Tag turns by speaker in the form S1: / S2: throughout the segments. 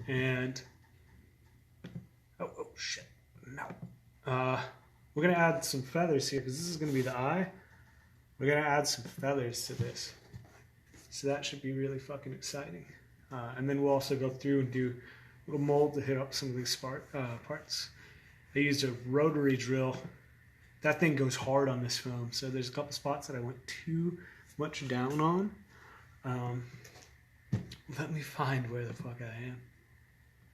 S1: And oh shit, no. We're gonna add some feathers here because this is gonna be the eye. We're gonna add some feathers to this, so that should be really fucking exciting. And then we'll also go through and do a little mold to hit up some of these parts. I used a rotary drill. That thing goes hard on this foam, so there's a couple spots that I went too much down on. Let me find where the fuck I am.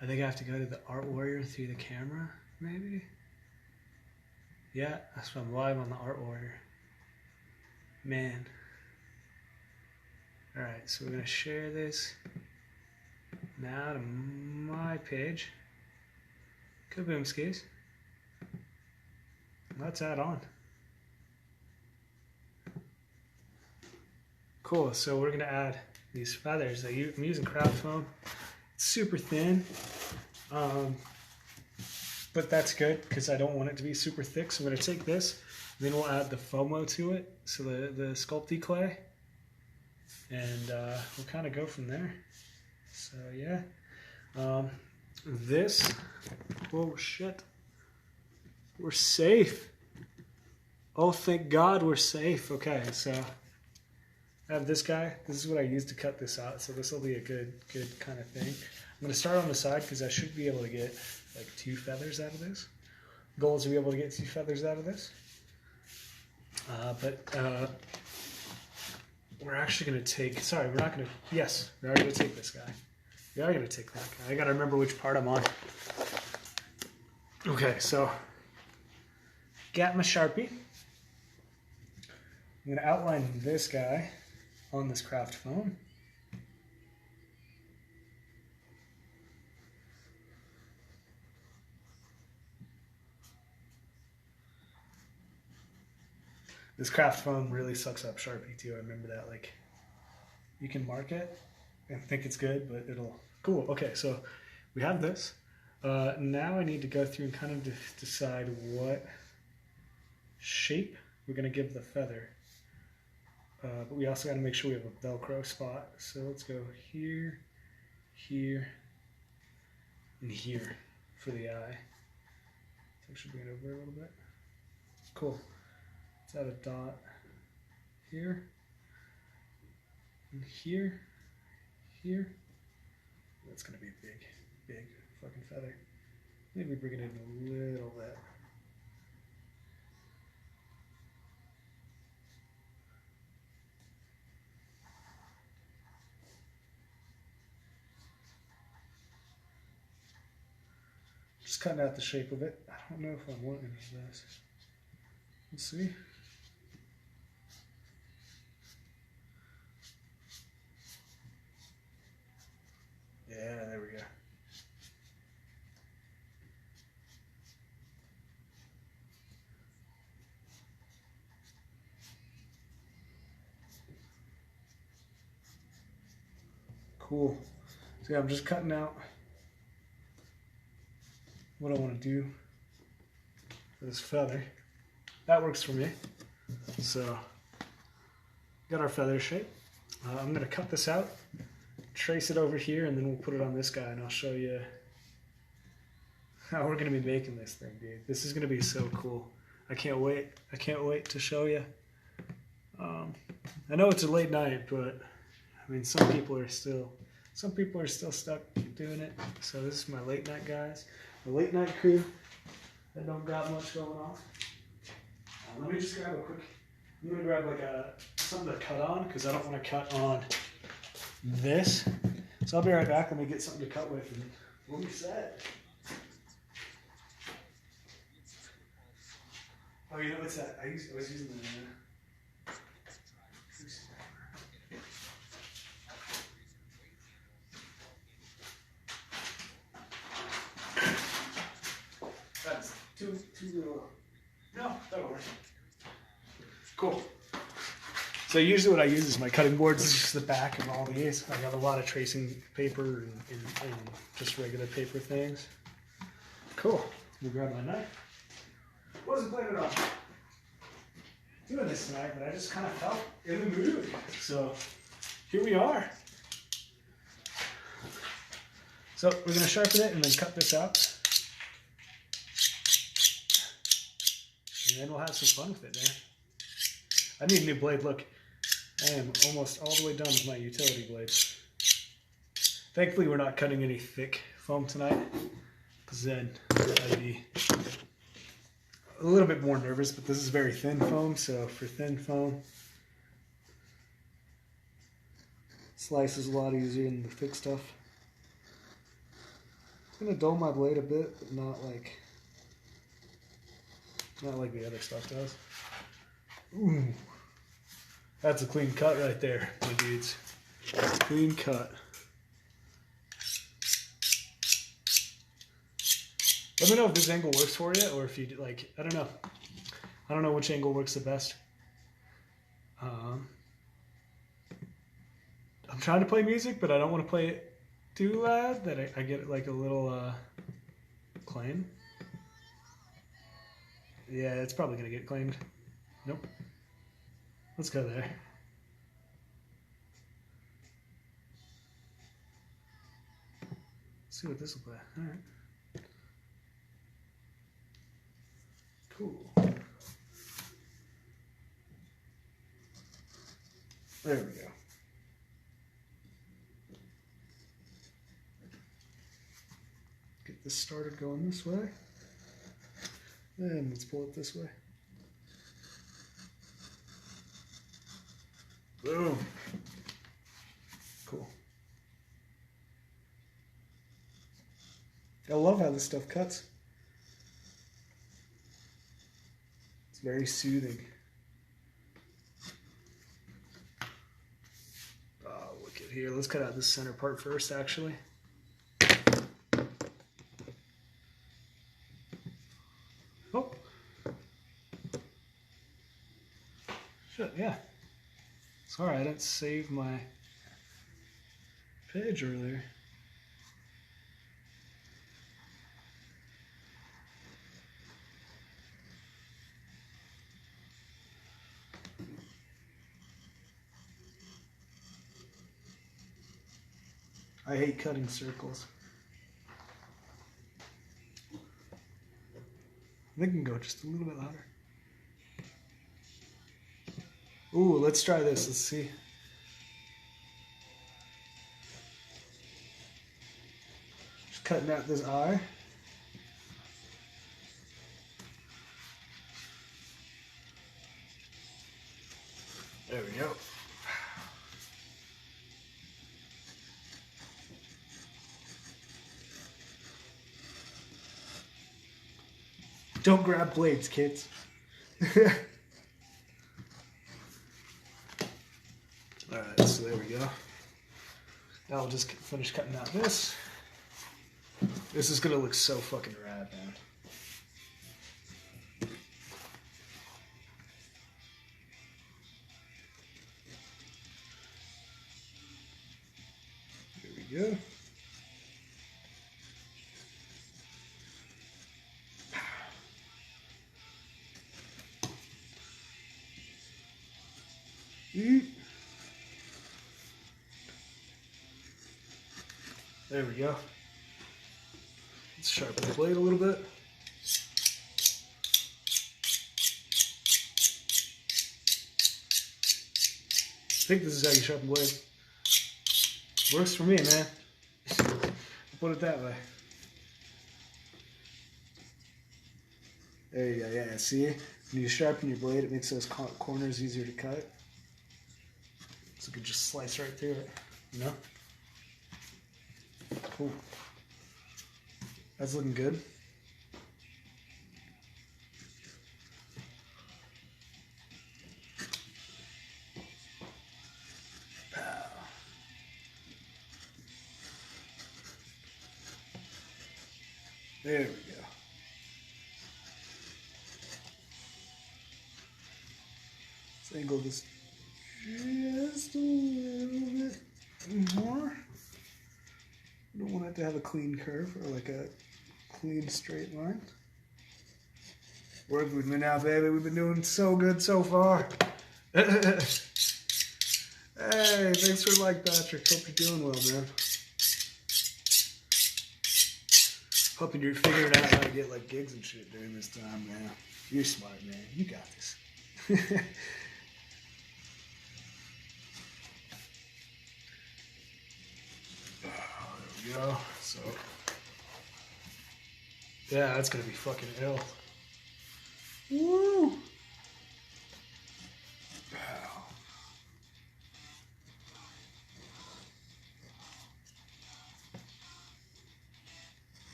S1: I think I have to go to the Art Warrior through the camera, maybe? Yeah, that's why I'm live on the Art Warrior. Man. Alright, so we're going to share this now to my page. Kaboom skis. Let's add on. Cool, so we're going to add these feathers. I'm using craft foam. It's super thin, but that's good because I don't want it to be super thick. So I'm going to take this, and then we'll add the FOMO to it, so the sculpty clay, and we'll kind of go from there. So yeah, oh shit, we're safe. Oh, thank God we're safe. Okay, so I have this guy. This is what I used to cut this out, so this will be a good kind of thing. I'm going to start on the side because I should be able to get like 2 feathers out of this. Goal is to be able to get 2 feathers out of this. We're actually going to take, sorry, we're not going to, yes, we are going to take this guy. We are going to take that guy. I got to remember which part I'm on. Okay, so got my Sharpie. I'm going to outline this guy on this craft foam. This craft foam really sucks up Sharpie too. I remember that. Like, you can mark it and think it's good, but it'll... Cool. Okay, so we have this. Now I need to go through and kind of decide what shape we're going to give the feather. But we also got to make sure we have a Velcro spot. So let's go here, here, and here for the eye. So I should bring it over a little bit. Cool. Let's add a dot here, and here, here. That's going to be a big fucking feather. Maybe bring it in a little bit. Just cutting out the shape of it. I don't know if I want any of this. Let's see. Yeah, there we go. Cool. So yeah, I'm just cutting out what I want to do for this feather. That works for me. So, got our feather shape. I'm going to cut this out, trace it over here, and then we'll put it on this guy, and I'll show you how we're going to be making this thing, dude. This is going to be so cool. I can't wait. I can't wait to show you. I know it's a late night, but I mean, some people are still stuck doing it. So this is my late night guys, the late night crew that don't got much going on. Let me just grab a quick. I'm gonna grab like something to cut on because I don't want to cut on this. So I'll be right back. Let me get something to cut with, and we'll be set. Oh, you know what's that? I was using the. That's too little. No, that'll work. Cool. So usually what I use is my cutting boards. This is just the back of all these. I have a lot of tracing paper and just regular paper things. Cool. Let me grab my knife. Wasn't planning on doing this tonight, but I just kind of felt in the mood. So here we are. So we're gonna sharpen it and then cut this out. And then we'll have some fun with it, man. I need a new blade. Look, I am almost all the way done with my utility blades. Thankfully, we're not cutting any thick foam tonight, because then I'd be a little bit more nervous, but this is very thin foam, so for thin foam, slice is a lot easier than the thick stuff. It's gonna dull my blade a bit, but not like the other stuff does. Ooh, that's a clean cut right there, my dudes. That's a clean cut. Let me know if this angle works for you, or if you like, I don't know. I don't know which angle works the best. I'm trying to play music, but I don't want to play it too loud that I get like a little claim. Yeah, it's probably gonna get claimed. Nope. Let's go there. Let's see what this will play. All right. Cool. There we go. Get this started going this way. And let's pull it this way. Boom. Cool. I love how this stuff cuts. It's very soothing. Oh, look at here. Let's cut out this center part first, actually. Oh. Shit, yeah. Sorry, I didn't save my page earlier. I hate cutting circles. I think we can go just a little bit louder. Ooh, let's try this. Let's see. Just cutting out this eye. There we go. Don't grab blades, kids. Alright, so there we go. Now I'll just finish cutting out this. This is gonna look so fucking rad, man. There we go. There we go. Let's sharpen the blade a little bit. I think this is how you sharpen blade. Works for me, man. I'll put it that way. There you go, yeah, see? When you sharpen your blade, it makes those corners easier to cut. So you can just slice right through it, you know? Cool. That's looking good. There we go. Let's angle this just a little bit more. I don't want it to have a clean curve or like a clean straight line. Work with me now, baby. We've been doing so good so far. Hey, thanks for the like, Patrick. Hope you're doing well, man. Hoping you're figuring out how to get like gigs and shit during this time, man. You're smart, man. You got this. There we go. So, yeah, that's gonna be fucking ill. Woo!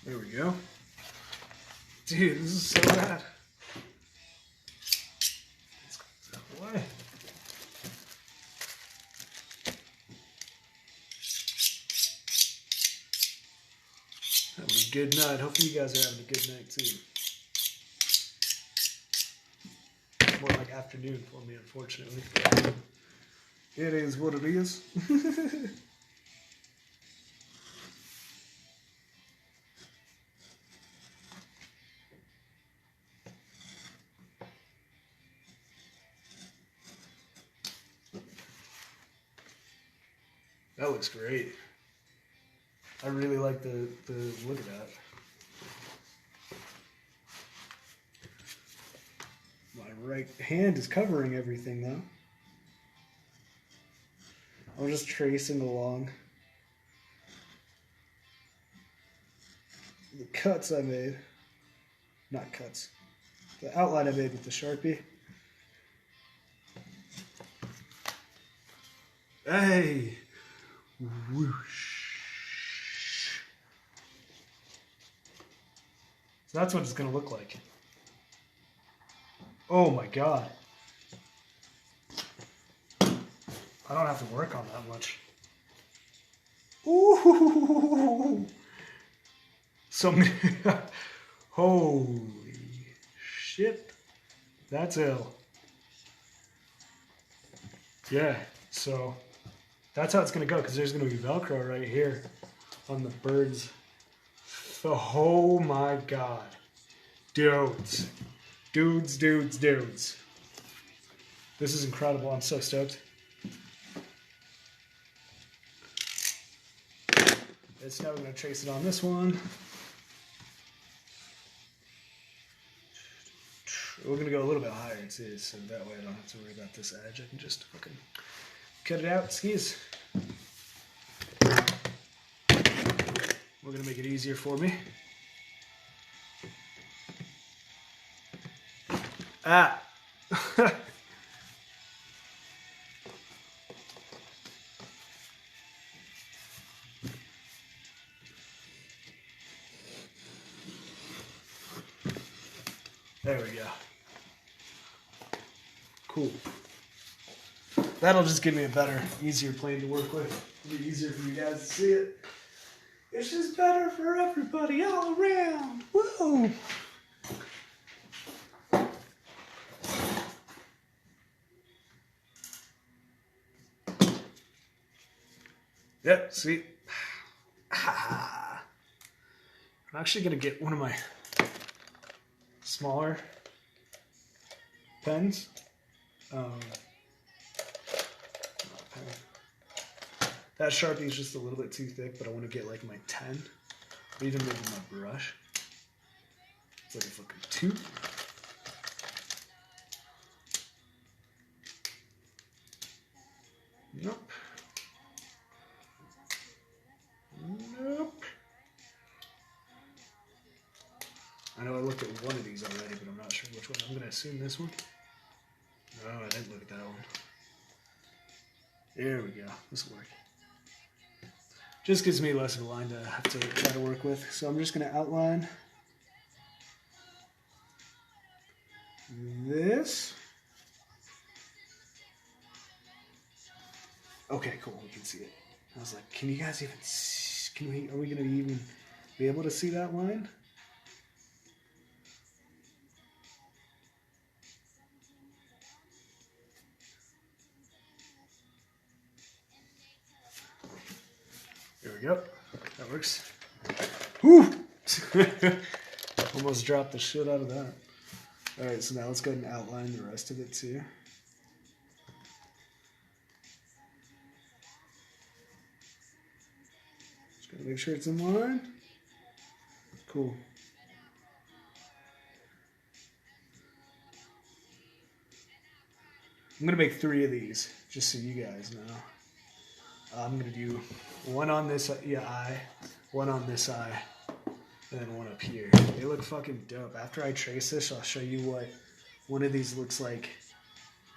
S1: There we go. Dude, this is so bad. Let's go that way. Having a good night. Hopefully you guys are having a good night too. More like afternoon for me, unfortunately. It is what it is. That looks great. I really like the look of that. My right hand is covering everything though. I'm just tracing along the cuts I made. Not cuts. The outline I made with the Sharpie. Hey! Whoosh. So that's what it's going to look like. Oh my god. I don't have to work on that much. Ooh! So many. Holy shit. That's ill. Yeah, so that's how it's going to go, because there's going to be Velcro right here on the birds. Oh my god. Dudes. Dudes. This is incredible. I'm so stoked. It's now we're going to trace it on this one. We're going to go a little bit higher too, so that way I don't have to worry about this edge. I can just fucking cut it out. Skis. We're going to make it easier for me. Ah! There we go. Cool. That'll just give me a better, easier plane to work with. It'll be easier for you guys to see it. It's just better for everybody all around. Woo! Yep, see? I'm actually going to get one of my smaller pens. That Sharpie is just a little bit too thick, but I want to get like my 10, or even maybe my brush. It's like a fucking tooth. Nope. I know I looked at one of these already, but I'm not sure which one. I'm going to assume this one. No, I didn't look at that one. There we go. This will work. Just gives me less of a line to have to try to work with. So I'm just going to outline this. Okay, cool. We can see it. I was like, can you guys even see? Are we going to even be able to see that line? There we go. That works. Whew! Almost dropped the shit out of that. Alright, so now let's go ahead and outline the rest of it too. Make sure it's in line. Cool. I'm gonna make 3 of these, just so you guys know. I'm gonna do one on this eye, one on this eye, and then one up here. They look fucking dope. After I trace this, I'll show you what one of these looks like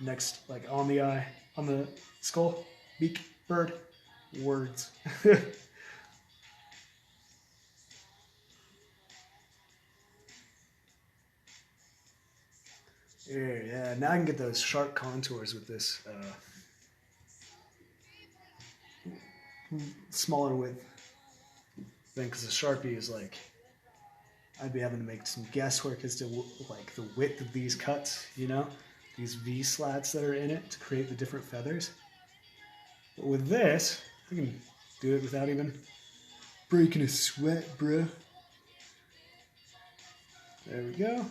S1: next, like on the eye, on the skull, beak, bird, words. Yeah, now I can get those sharp contours with this smaller width thing, because the Sharpie is like, I'd be having to make some guesswork as to like the width of these cuts, you know, these V slats that are in it to create the different feathers. But with this, I can do it without even breaking a sweat, bruh. There we go.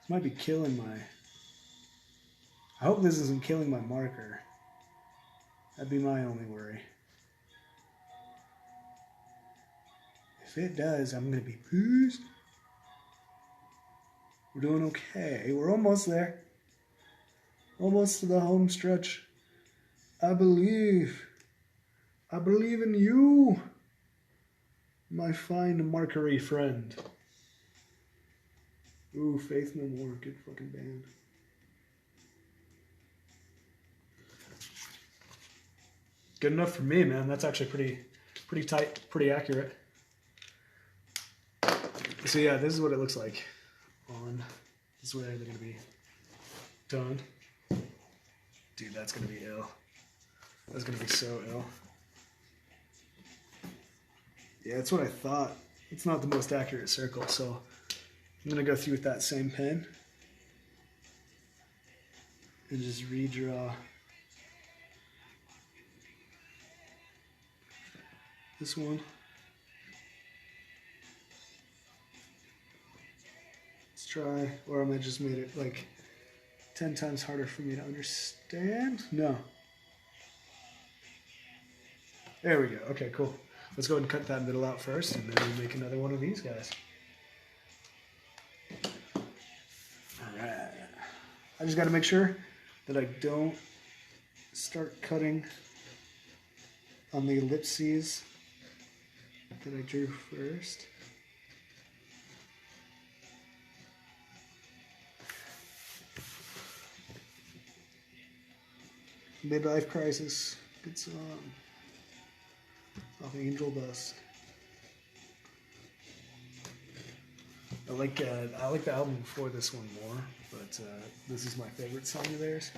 S1: This might be killing my... I hope this isn't killing my marker. That'd be my only worry. If it does, I'm gonna be pissed. We're doing okay. We're almost there. Almost to the home stretch. I believe. I believe in you, my fine markery friend. Ooh, Faith No More. Good fucking band. Good enough for me, man. That's actually pretty tight, pretty accurate. So yeah, this is what it looks like on. This is where they're gonna be done. Dude, that's gonna be ill. That's gonna be so ill. Yeah, that's what I thought. It's not the most accurate circle, so I'm gonna go through with that same pen and just redraw this one. Let's try, or am I just made it like 10 times harder for me to understand? No. There we go. Okay, cool. Let's go ahead and cut that middle out first, and then we'll make another one of these guys. Alright. I just got to make sure that I don't start cutting on the ellipses that I drew first. Midlife Crisis, good song. Off Angel Dust. I like the album before this one more, but this is my favorite song of theirs.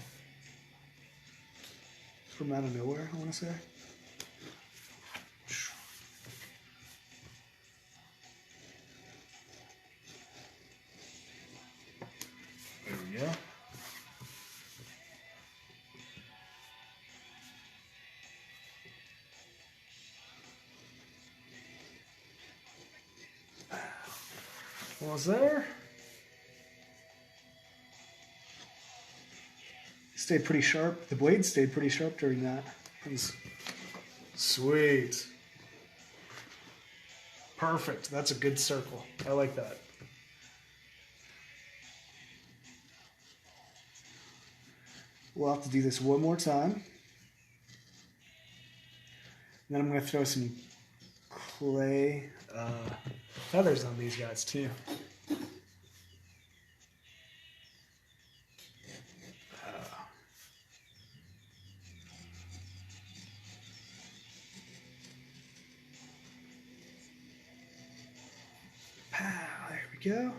S1: It's from out of nowhere, I want to say. There we go. Almost there. Stayed pretty sharp. The blade stayed pretty sharp during that. That was sweet. Perfect. That's a good circle. I like that. We'll have to do this one more time. And then I'm going to throw some clay feathers on these guys too. There we go.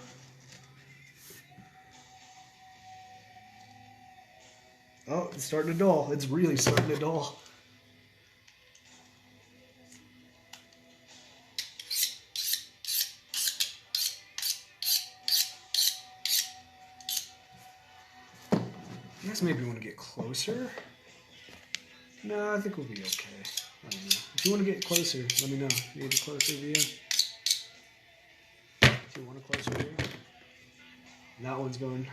S1: Oh, it's starting to dull. It's really starting to dull. I guess maybe we want to get closer. No, I think we'll be okay. I don't know. If you want to get closer, let me know. You need a closer view. If you want a closer view. And that one's going,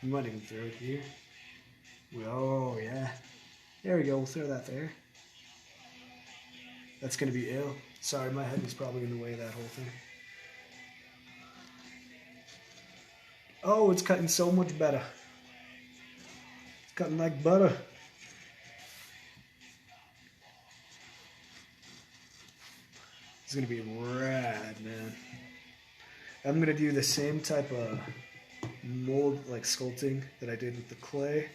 S1: you might even throw it here. Oh, yeah. There we go. We'll throw that there. That's gonna be ill. Sorry, my head was probably in the way of that whole thing. Oh, it's cutting so much better. It's cutting like butter. It's gonna be rad, man. I'm gonna do the same type of mold, like sculpting, that I did with the clay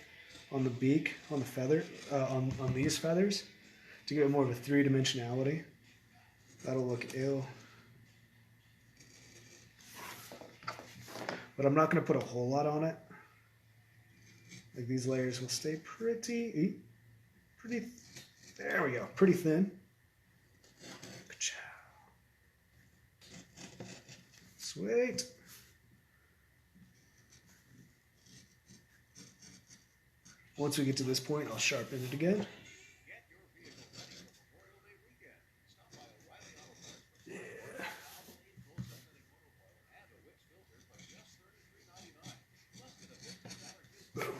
S1: on the beak, on the feather, on these feathers, to get more of a three-dimensionality. That'll look ill. But I'm not gonna put a whole lot on it. Like, these layers will stay pretty, there we go, pretty thin. Sweet. Once we get to this point, I'll sharpen it again. Yeah. Boom.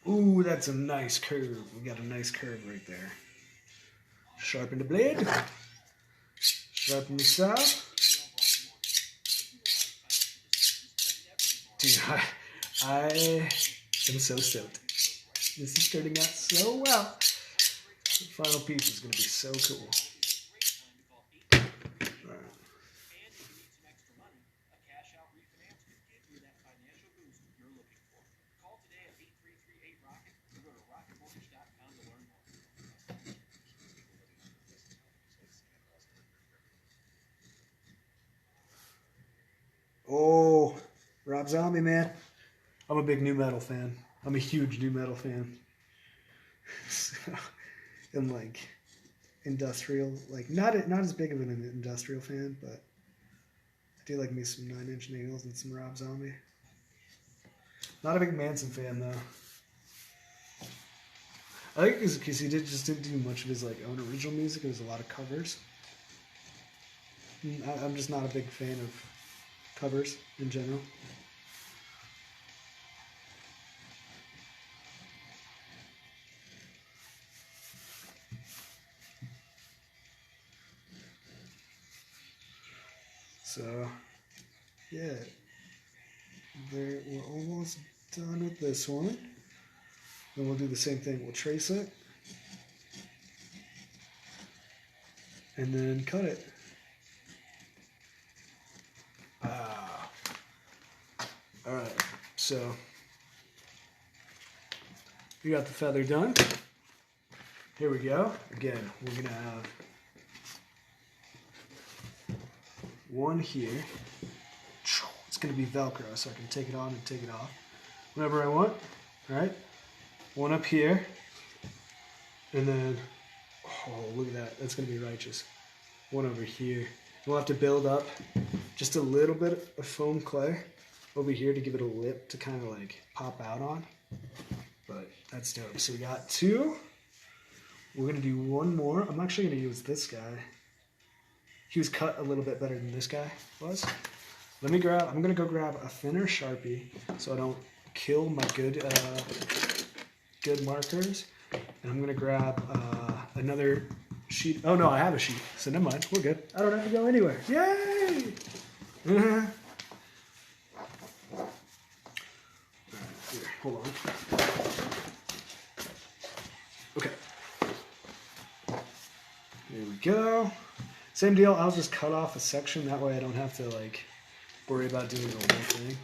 S1: Ooh, that's a nice curve. We got a nice curve right there. Sharpen the blade. Sharpen the saw. Dude, I am so stoked. This is turning out so well. The final piece is going to be so cool. Oh, Rob Zombie, man. I'm a big nu metal fan. I'm a huge nu metal fan. So, and like industrial, like not as big of an industrial fan, but I do like me some 9 Inch Nails and some Rob Zombie. Not a big Manson fan though. I think it's because he didn't do much of his like own original music. It was a lot of covers. I'm just not a big fan of covers in general. So, yeah, we're almost done with this one. Then we'll do the same thing. We'll trace it and then cut it. All right, so we got the feather done. Here we go. Again, we're gonna have one here. It's gonna be Velcro, so I can take it on and take it off whenever I want. All right, one up here, and then, oh, look at that. That's gonna be righteous. One over here. We'll have to build up just a little bit of foam clay over here to give it a lip to kind of like pop out on. But that's dope. So we got 2. We're gonna do one more. I'm actually gonna use this guy. He was cut a little bit better than this guy was. I'm gonna go grab a thinner Sharpie so I don't kill my good markers. And I'm gonna grab another sheet. Oh no, I have a sheet, so never mind. We're good. I don't have to go anywhere. Yay! Alright, here, hold on. Okay. There we go. Same deal. I'll just cut off a section. That way I don't have to like worry about doing the whole thing.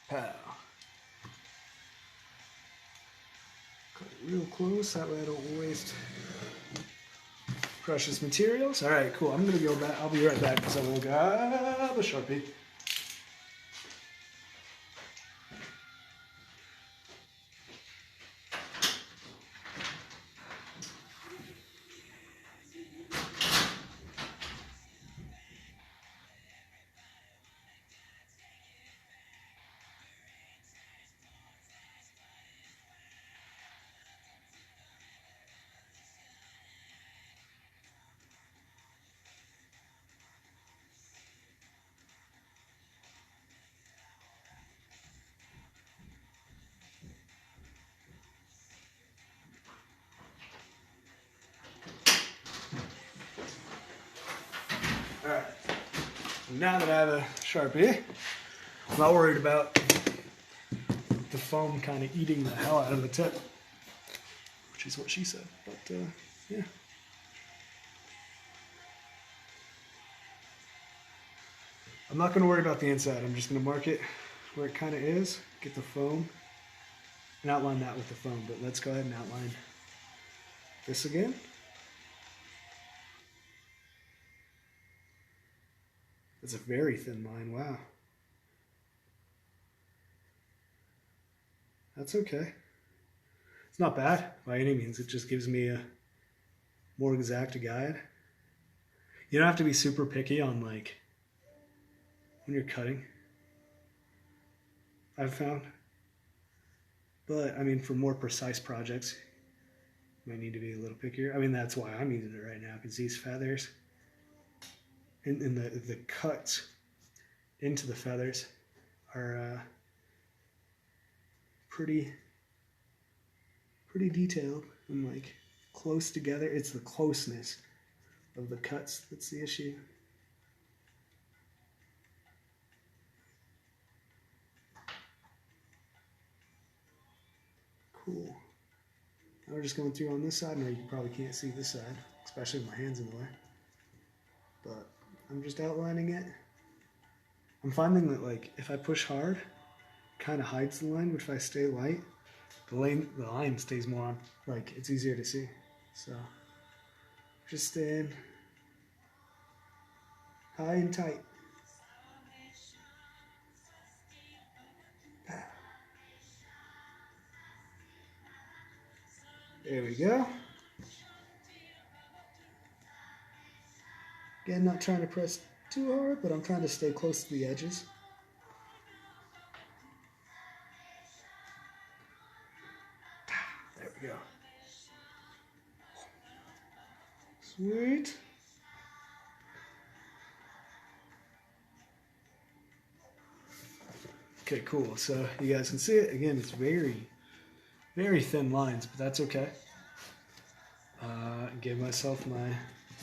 S1: Pow. Cut it real close. That way I don't waste precious materials. All right, cool. I'm gonna go back. I'll be right back because I will grab a Sharpie. now that I have a Sharpie, I'm not worried about the foam kind of eating the hell out of the tip, which is what she said. But yeah. I'm not going to worry about the inside. I'm just going to mark it where it kind of is, get the foam, and outline that with the foam. But let's go ahead and outline this again. It's a very thin line, wow. That's okay. It's not bad by any means. It just gives me a more exact guide. You don't have to be super picky on like when you're cutting, I've found. But I mean, for more precise projects, you might need to be a little pickier. I mean, that's why I'm using it right now, because these feathers and the cuts into the feathers are pretty detailed and like close together. It's the closeness of the cuts that's the issue. Cool. Now we're just going through on this side. Now you probably can't see this side, especially with my hands in the way. But I'm just outlining it. I'm finding that like if I push hard, it kind of hides the line, but if I stay light, the line stays more on, like it's easier to see. So just staying high and tight. There we go. Again, not trying to press too hard, but I'm trying to stay close to the edges. There we go. Sweet. Okay, cool. So you guys can see it. Again, it's very thin lines, but that's okay. Give myself my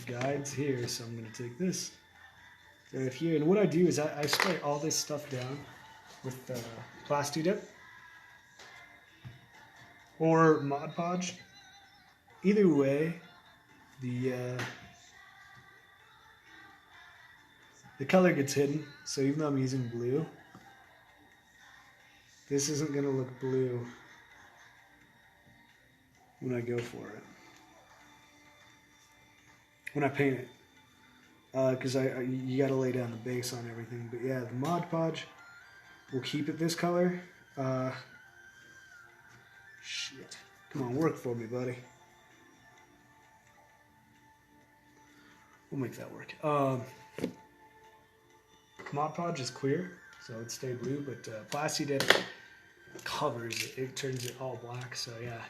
S1: guides here, so I'm going to take this right here. And what I do is I spray all this stuff down with Plasti Dip or Mod Podge. Either way, the color gets hidden. So even though I'm using blue, this isn't going to look blue when I go for it, when I paint it, because you got to lay down the base on everything. But yeah, the Mod Podge will keep it this color. Shit, come on, work for me, buddy. We'll make that work. Mod Podge is clear, so it'd stay blue, but Plasti Dip covers it. It turns it all black. So yeah,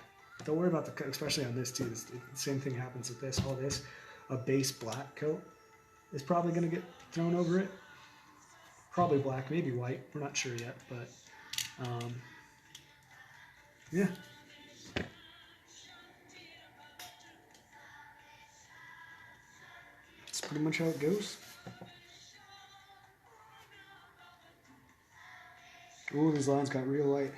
S1: don't worry about the coat, especially on this too. The same thing happens with this. All this, a base black coat is probably going to get thrown over it. Probably black, maybe white. We're not sure yet, but yeah. That's pretty much how it goes. Ooh, these lines got real light.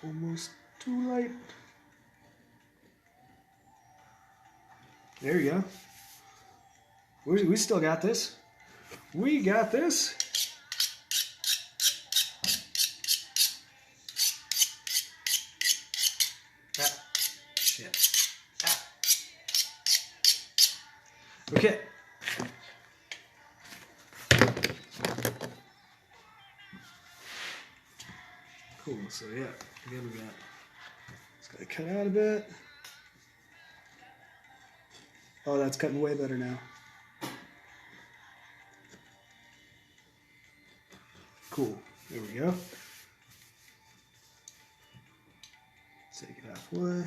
S1: Almost too light. There you go. We still got this. We got this. Ah, shit. Ah. Okay. Cool, so yeah, again we got, just gotta cut out a bit. Oh, that's cutting way better now. Cool, there we go. Take it halfway.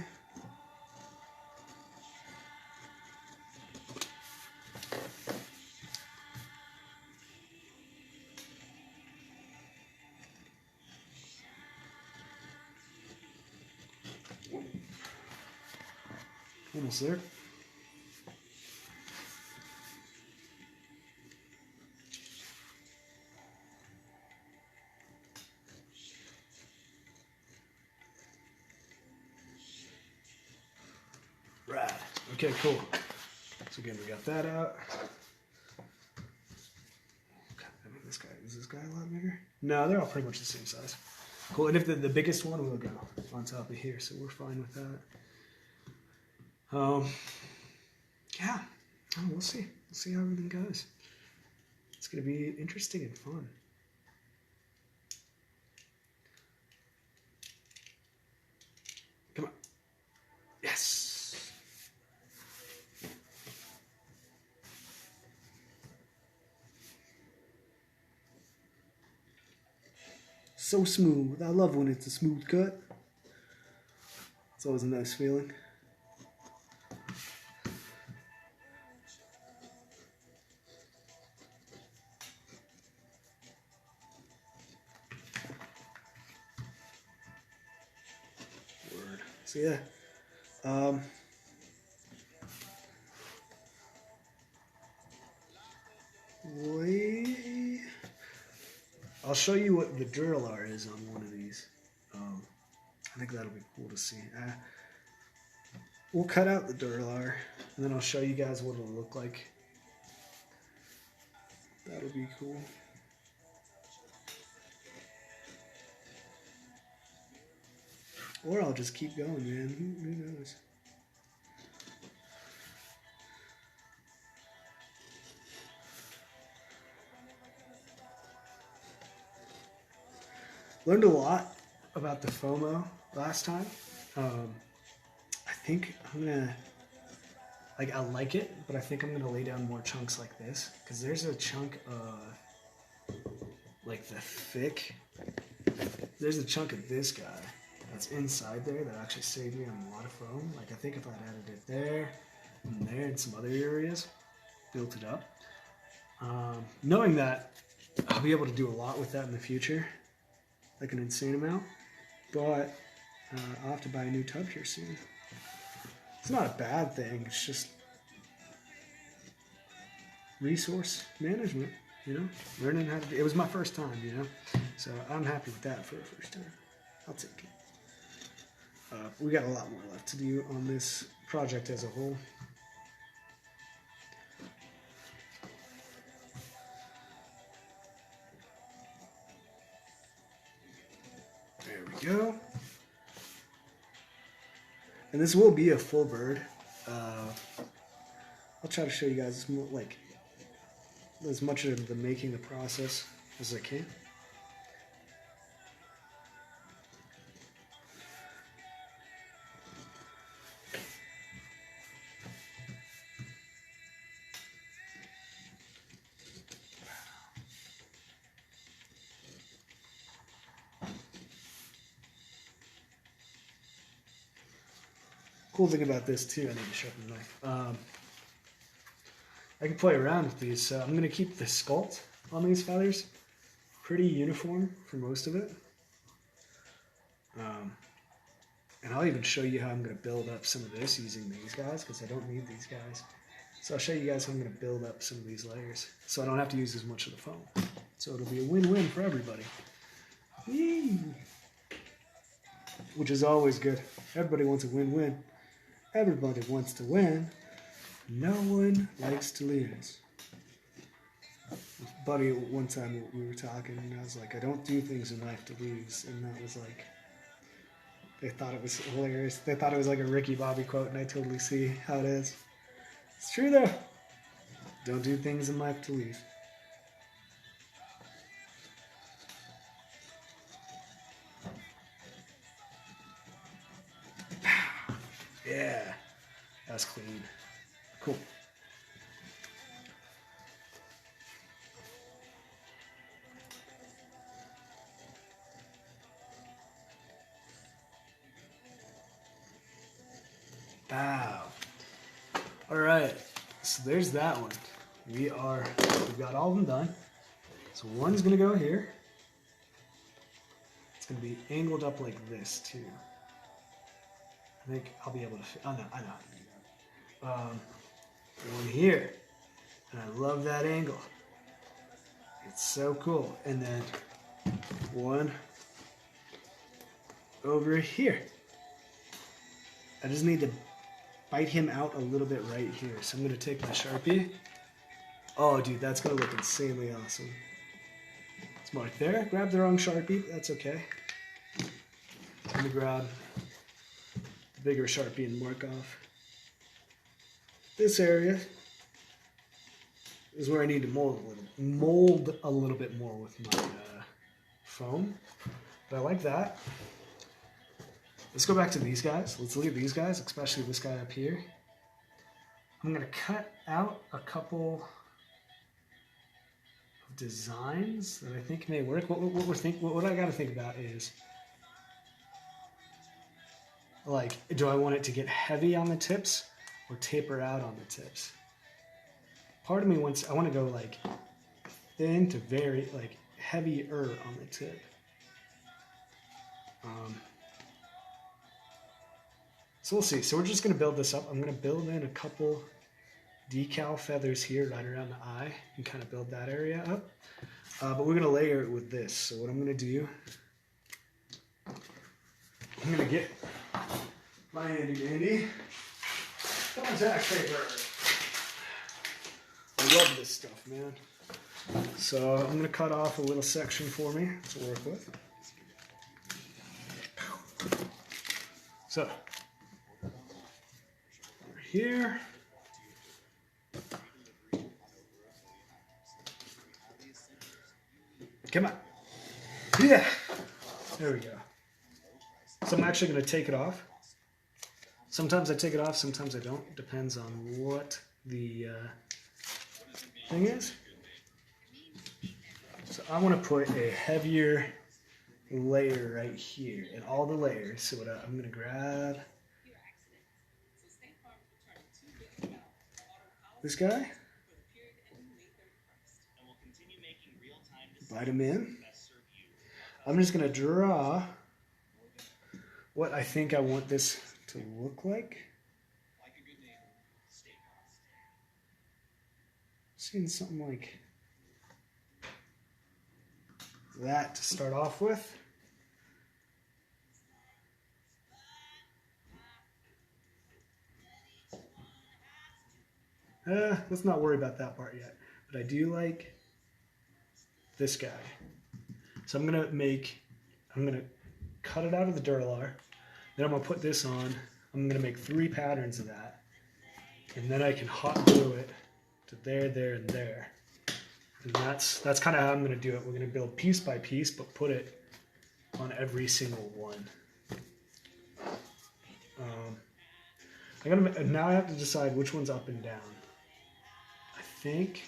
S1: Almost there. Right. Okay, cool. So again, we got that out. Okay, I mean, is this guy a lot bigger? No, they're all pretty much the same size. Cool, and if the biggest one will go on top of here, so we're fine with that. Yeah, we'll see. We'll see how everything goes. It's gonna be interesting and fun. Come on. Yes. So smooth. I love when it's a smooth cut. It's always a nice feeling. Word. So yeah. I'll show you what the Duralar is on one of these. I think that'll be cool to see. We'll cut out the Duralar, and then I'll show you guys what it'll look like. That'll be cool. Or I'll just keep going, man. Who knows? Learned a lot about the FOMO last time. I think I'm gonna, I like it, but I think I'm gonna lay down more chunks like this, because there's a chunk of, like the thick, there's a chunk of this guy that's inside there that actually saved me on a lot of foam. Like I think if I'd added it there, and some other areas, built it up. Knowing that, I'll be able to do a lot with that in the future. Like an insane amount, but I'll have to buy a new tub here soon. It's not a bad thing, it's just resource management, you know? Learning how to do it. Was my first time, you know? So I'm happy with that for the first time. I'll take it. We got a lot more left to do on this project as a whole. There we go. And this will be a full bird. I'll try to show you guys more, like as much of the making the process as I can. Cool thing about this too, I need to sharpen the knife. I can play around with these, so I'm going to keep the sculpt on these feathers pretty uniform for most of it. And I'll even show you how I'm going to build up some of this using these guys, because I don't need these guys. So I'll show you guys how I'm going to build up some of these layers, so I don't have to use as much of the foam. So it'll be a win-win for everybody. Whee! Which is always good. Everybody wants a win-win. Everybody wants to win. No one likes to lose. Buddy, one time we were talking, and I was like, I don't do things in life to lose. And that was like, they thought it was hilarious. They thought it was like a Ricky Bobby quote, and I totally see how it is. It's true though. Don't do things in life to lose. Yeah, that's clean. Cool. Wow. All right, so there's that one. We've got all of them done. So one's gonna go here. It's gonna be angled up like this too. I think I'll be able to fit. Oh no, I know how to do that. one here. And I love that angle. It's so cool. And then one over here. I just need to bite him out a little bit right here. So I'm going to take my Sharpie. Oh, dude, that's going to look insanely awesome. It's marked there. Grab the wrong Sharpie. That's okay. I'm going to grab the bigger Sharpie and mark off this area. Is where I need to mold a little bit more with my foam. But I like that. Let's go back to these guys. Let's look at these guys, especially this guy up here. I'm going to cut out a couple of designs that I think may work. What I got to think about is, like, do I want it to get heavy on the tips or taper out on the tips? Part of me wants, I want to go like thin to very like heavier on the tip. So we'll see. So we're just going to build this up. I'm going to build in a couple decal feathers here right around the eye and kind of build that area up. But we're going to layer it with this. So what I'm going to do, I'm going to get my handy dandy contact paper. I love this stuff, man. So I'm going to cut off a little section for me to work with. So over here. Come on. Yeah. There we go. So I'm actually going to take it off. Sometimes I take it off, sometimes I don't. Depends on what the thing is. So I want to put a heavier layer right here in all the layers. So what I'm going to grab this guy, bite him in. I'm just going to draw what I think I want this to look like. Seeing something like that to start off with. Let's not worry about that part yet. But I do like this guy. So I'm gonna cut it out of the Duralar. Then I'm gonna put this on. I'm gonna make 3 patterns of that. And then I can hot glue it to there, there, and there. And that's kind of how I'm gonna do it. We're gonna build piece by piece, but put it on every single one. Now I have to decide which one's up and down. I think,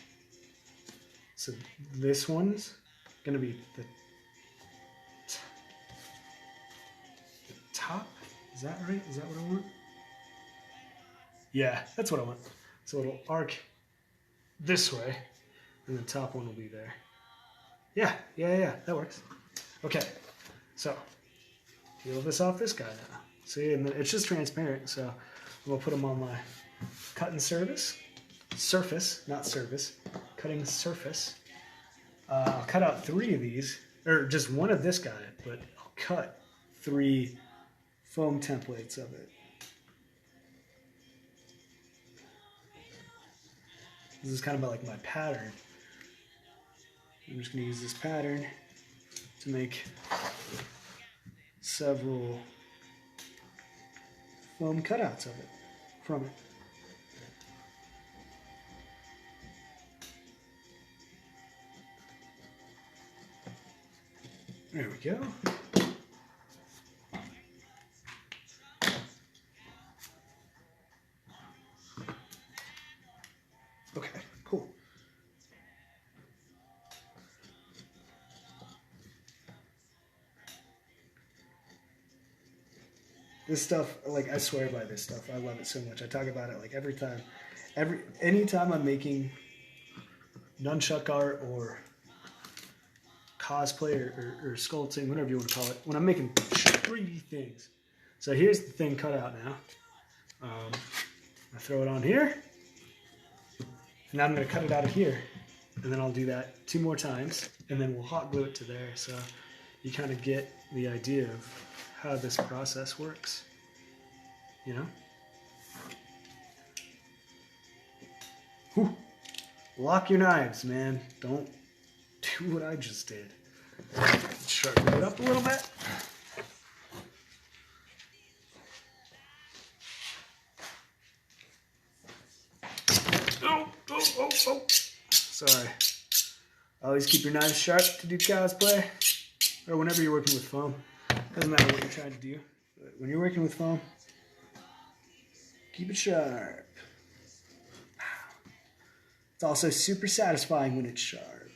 S1: so this one's gonna be the top. Is that right? Is that what I want? Yeah, that's what I want. So it'll arc this way, and the top one will be there. Yeah, that works. Okay, so peel this off this guy now. See, and it's just transparent, so I'm gonna put them on my cutting surface, not service, cutting surface. I'll cut out 3 of these, or just one of this guy, but I'll cut 3 foam templates of it. This is kind of like my pattern. I'm just going to use this pattern to make several foam cutouts of it, from it. There we go. Okay, cool. This stuff, like, I swear by this stuff. I love it so much. I talk about it like every time. Anytime I'm making nunchuck art or cosplay or sculpting, whatever you want to call it, when I'm making 3D things. So here's the thing cut out now. I throw it on here. And now I'm going to cut it out of here. And then I'll do that 2 more times. And then we'll hot glue it to there. So you kind of get the idea of how this process works. You know? Whew. Lock your knives, man. Don't do what I just did. Sharpen it up a little bit. Oh. Sorry. Always keep your knives sharp to do cosplay. Or whenever you're working with foam. Doesn't matter what you're trying to do. But when you're working with foam, keep it sharp. It's also super satisfying when it's sharp.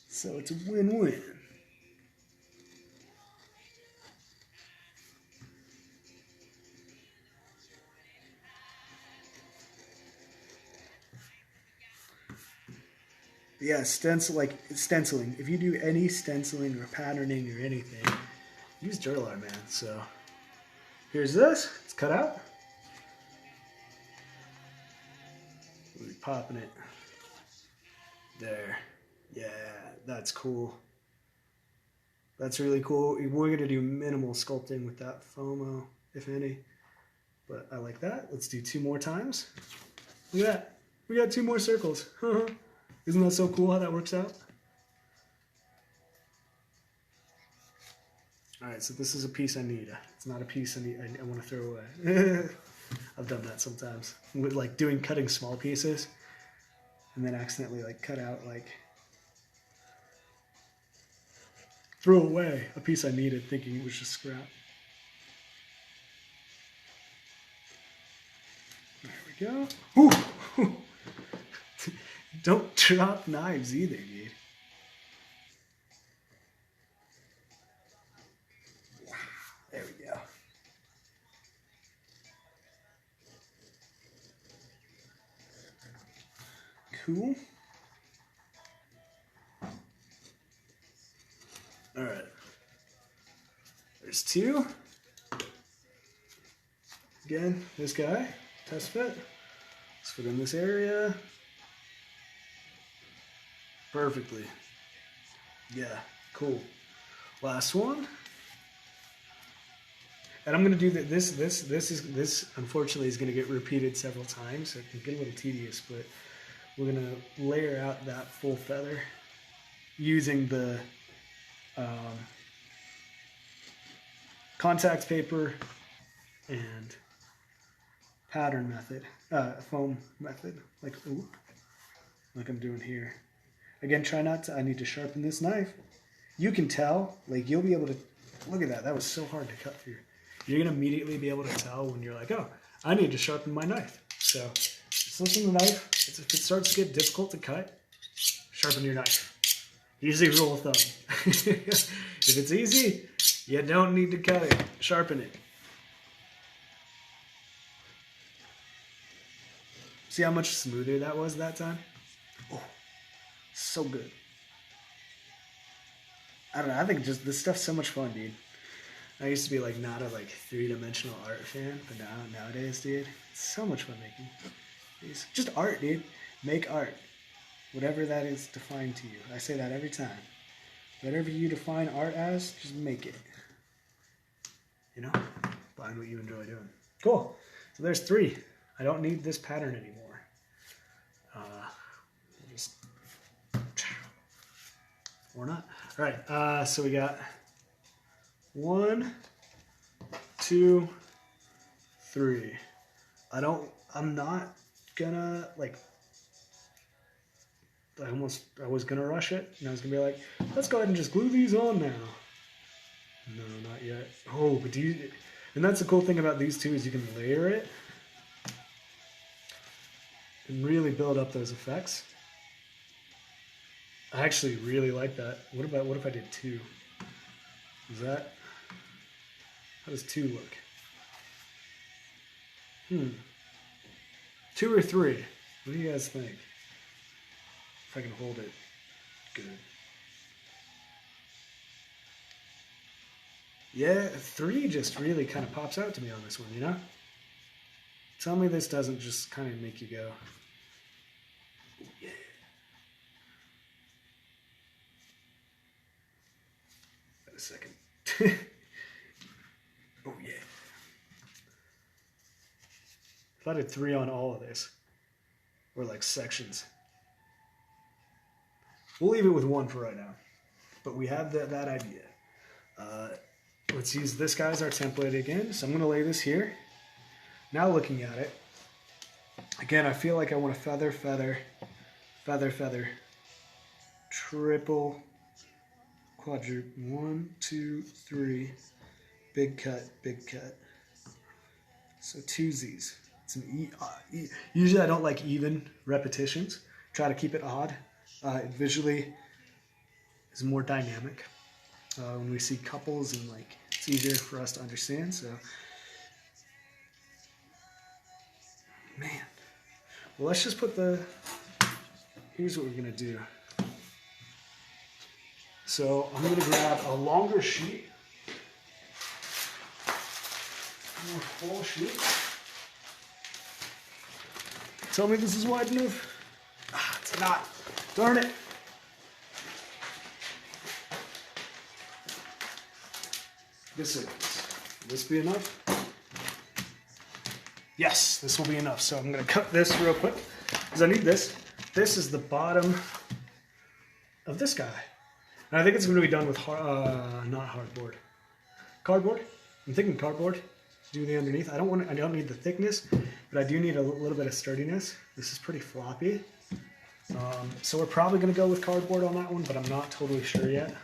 S1: So it's a win-win. Yeah, stenciling. If you do any stenciling or patterning or anything, use Durlar, man. So here's this. It's cut out. We'll be popping it. There. Yeah, that's cool. That's really cool. We're going to do minimal sculpting with that FOMO, if any. But I like that. Let's do 2 more times. Look at that. We got 2 more circles. Isn't that so cool how that works out? Alright, so this is a piece I need. It's not a piece I want to throw away. I've done that sometimes. With like cutting small pieces and then accidentally like cut out like throw away a piece I needed thinking it was just scrap. There we go. Whew. Don't drop knives either, dude. Wow, there we go. Cool. All right. There's 2. Again, this guy, test fit. Let's fit in this area. Perfectly. Yeah, cool. Last one. And I'm going to do that. This unfortunately is going to get repeated several times, so it can get a little tedious, but we're going to layer out that full feather using the contact paper and pattern method, foam method, like I'm doing here. Again, try not to, I need to sharpen this knife. You can tell, like you'll be able to, look at that, that was so hard to cut through. You're gonna immediately be able to tell when you're like, oh, I need to sharpen my knife. So, just listen to the knife. If it starts to get difficult to cut, sharpen your knife. Easy rule of thumb. If it's easy, you don't need to cut it, sharpen it. See how much smoother that was that time? Oh. So good. I don't know, I think just this stuff's so much fun, dude. I used to be like not a like 3-dimensional art fan, but nowadays, dude, it's so much fun making. It's just art, dude. Make art. Whatever that is defined to you. I say that every time. Whatever you define art as, just make it. You know? Find what you enjoy doing. Cool. So there's 3. I don't need this pattern anymore. We'll just or not. All right, so we got 1, 2, 3. I'm not gonna like, I was gonna rush it, and I was gonna be like, let's go ahead and just glue these on now. No, not yet. Oh, but and that's the cool thing about these two is you can layer it and really build up those effects. I actually really like that. What if I did 2? How does 2 look? 2 or 3? What do you guys think? If I can hold it good. Yeah, 3 just really kind of pops out to me on this one, you know? Tell me this doesn't just kind of make you go, oh, yeah. Wait a second. Oh yeah. If I did 3 on all of this, or like sections, we'll leave it with 1 for right now. But we have that idea. Let's use this guy as our template again. So I'm going to lay this here. Now looking at it, again, I feel like I want to feather, feather, feather, feather, triple, quadruple, 1, 2, 3, big cut, big cut. So 2 Z's. It's an usually I don't like even repetitions. Try to keep it odd. It visually is more dynamic. When we see couples and like, it's easier for us to understand. So, man. Well, let's just put here's what we're gonna do. So I'm gonna grab a longer sheet, a more full sheet. Tell me this is wide enough. Ah, it's not. Darn it. This is. Will this be enough? Yes, this will be enough. So I'm going to cut this real quick because I need this. This is the bottom of this guy. And I think it's going to be done with not hardboard. Cardboard? I'm thinking cardboard. Do the underneath. I don't need the thickness, but I do need a little bit of sturdiness. This is pretty floppy. So we're probably going to go with cardboard on that one, but I'm not totally sure yet.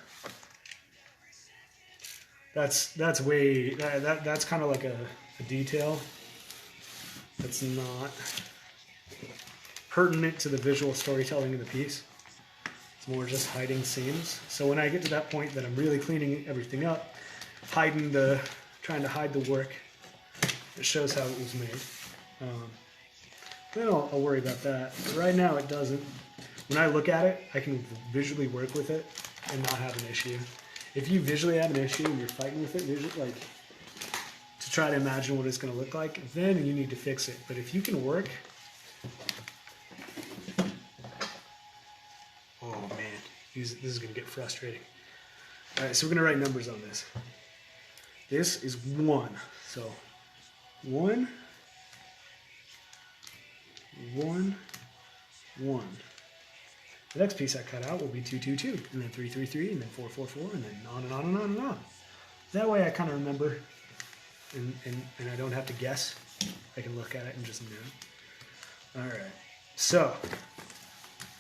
S1: That's kind of like a detail that's not pertinent to the visual storytelling of the piece. It's more just hiding seams. So when I get to that point that I'm really cleaning everything up, trying to hide the work, it shows how it was made. Then I'll worry about that. But right now it doesn't. When I look at it, I can visually work with it and not have an issue. If you visually have an issue and you're fighting with it, like to try to imagine what it's going to look like, then you need to fix it. But if you can work, oh man, this is going to get frustrating. All right, so we're going to write numbers on this. This is 1. So 1, 1, 1. The next piece I cut out will be 2, 2, 2, and then 3, 3, 3, and then 4, 4, 4, and then on and on and on and on. That way I kind of remember, and I don't have to guess. I can look at it and just know. All right, so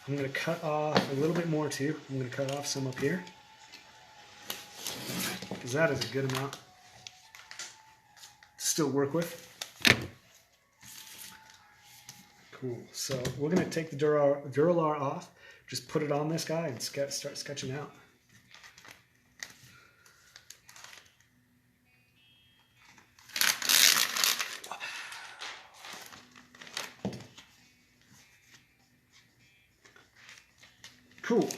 S1: I'm going to cut off a little bit more too. I'm going to cut off some up here, because that is a good amount to still work with. Cool, so we're going to take the Duralar off. Just put it on this guy and start sketching out. Cool.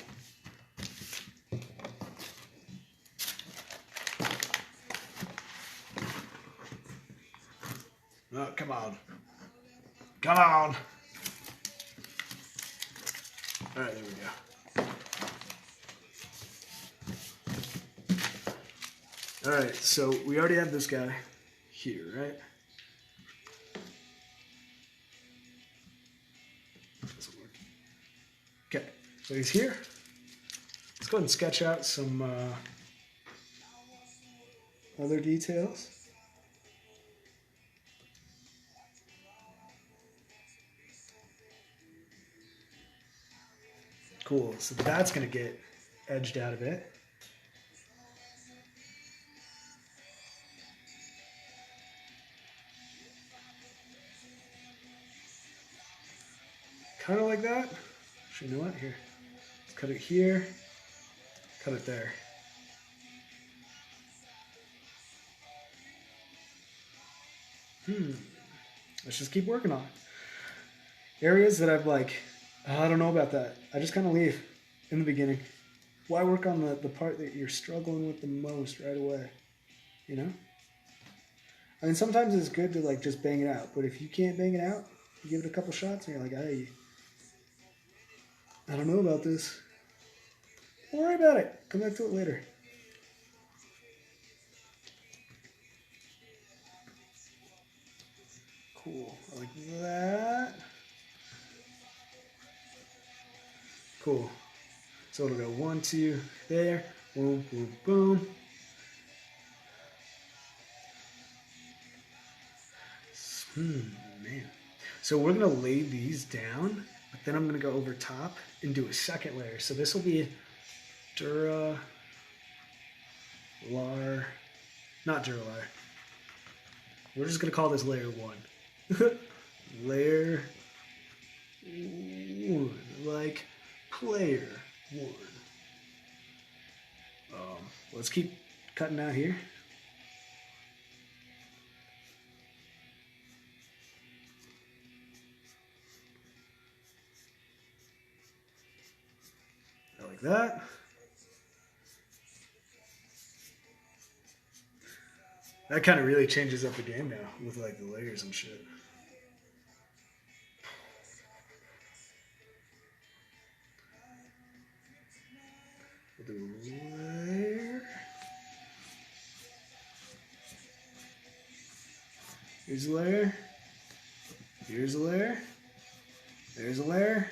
S1: Oh, come on. Come on. All right, there we go. All right, so we already have this guy here, right? Doesn't work. Okay, so he's here. Let's go ahead and sketch out some other details. Cool, so that's going to get edged out a bit. Kind of like that. Actually, you know what? Here, let's cut it here, cut it there. Let's just keep working on it. Areas that I've like, I don't know about that. I just kind of leave in the beginning. Why work on the part that you're struggling with the most right away? You know? I mean, sometimes it's good to like just bang it out, but if you can't bang it out, you give it a couple shots and you're like, hey, I don't know about this. Don't worry about it. Come back to it later. Cool. I like that. Cool. So it'll go 1, 2, there. Boom, boom, boom. Man. So we're going to lay these down, but then I'm going to go over top and do a second layer. So this will be Dura, Lar, not Duralar. We're just going to call this layer 1. Layer 1, like player 1. Let's keep cutting out here. Like that. That kind of really changes up the game now with like the layers and shit. We'll do a layer. Here's a layer. Here's a layer. There's a layer.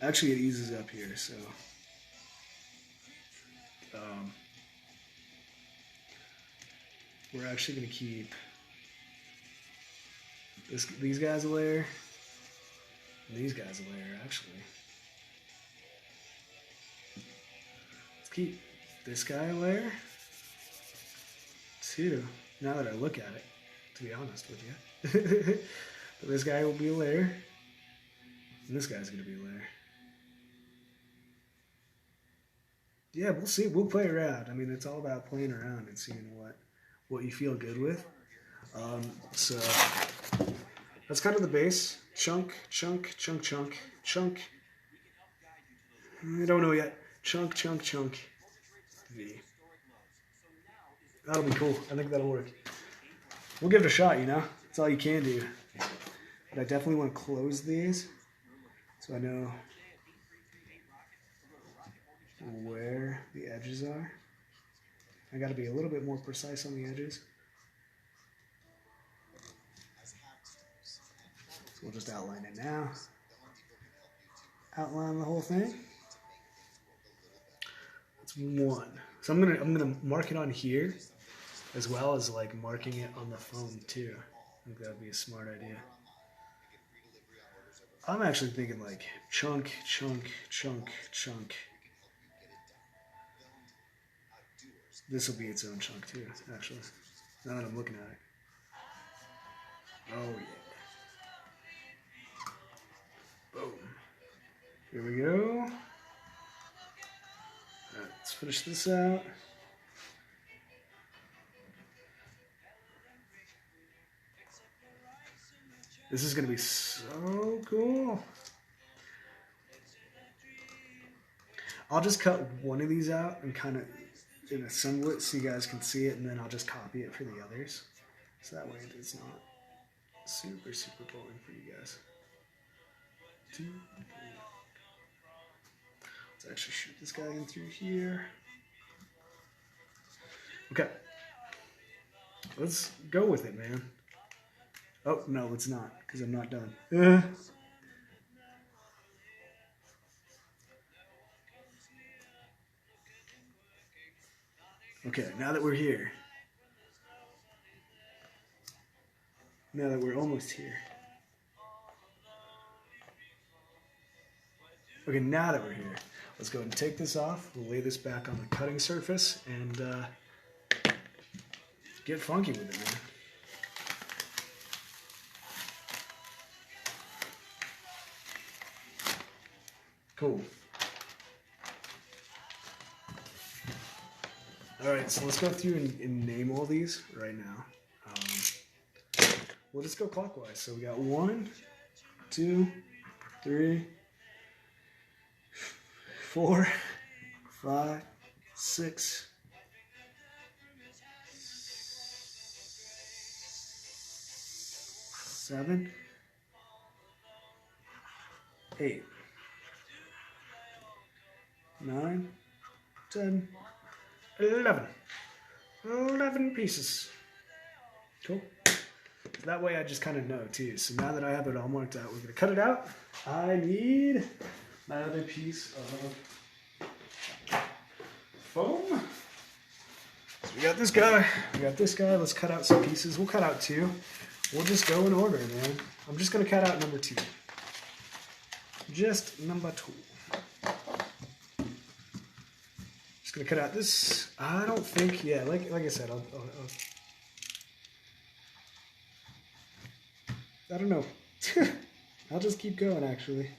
S1: Actually, it eases up here, so we're actually going to keep these guys a layer, and these guys a layer, actually. Let's keep this guy a layer, too, now that I look at it, to be honest with you. But this guy will be a layer, and this guy's going to be a layer. Yeah, we'll see. We'll play around. I mean, it's all about playing around and seeing what you feel good with. So that's kind of the base. Chunk, chunk, chunk, chunk, chunk. I don't know yet. Chunk, chunk, chunk. V. That'll be cool. I think that'll work. We'll give it a shot, you know? That's all you can do. But I definitely want to close these so I know where the edges are. I got to be a little bit more precise on the edges. So we'll just outline it now. Outline the whole thing. That's 1. So I'm gonna mark it on here, as well as like marking it on the phone too. I think that would be a smart idea. I'm actually thinking like chunk, chunk, chunk, chunk. This will be its own chunk too, actually. Now that I'm looking at it. Oh yeah. Boom. Here we go. Alright, let's finish this out. This is going to be so cool. I'll just cut one of these out and kind of assemble it so you guys can see it, and then I'll just copy it for the others. So that way it's not super, super boring for you guys. Let's actually shoot this guy in through here. Okay. Let's go with it, man. Oh, no, let's not, because I'm not done. Okay, now that we're here. Now that we're almost here. Okay, now that we're here, let's go ahead and take this off. We'll lay this back on the cutting surface and get funky with it, man. Cool. All right, so let's go through and name all these right now. We'll just go clockwise. So we got 1, 2, 3, 4, 5, 6, 7, 8, 9, 10, 11. 11 pieces. Cool. That way I just kind of know too. So now that I have it all marked out, we're going to cut it out. I need my other piece of foam. So we got this guy. We got this guy. Let's cut out some pieces. We'll cut out 2. We'll just go in order, man. I'm just going to cut out number 2. Just number 2. Just going to cut out this. I don't think, yeah, like I said, I don't know. I'll just keep going, actually.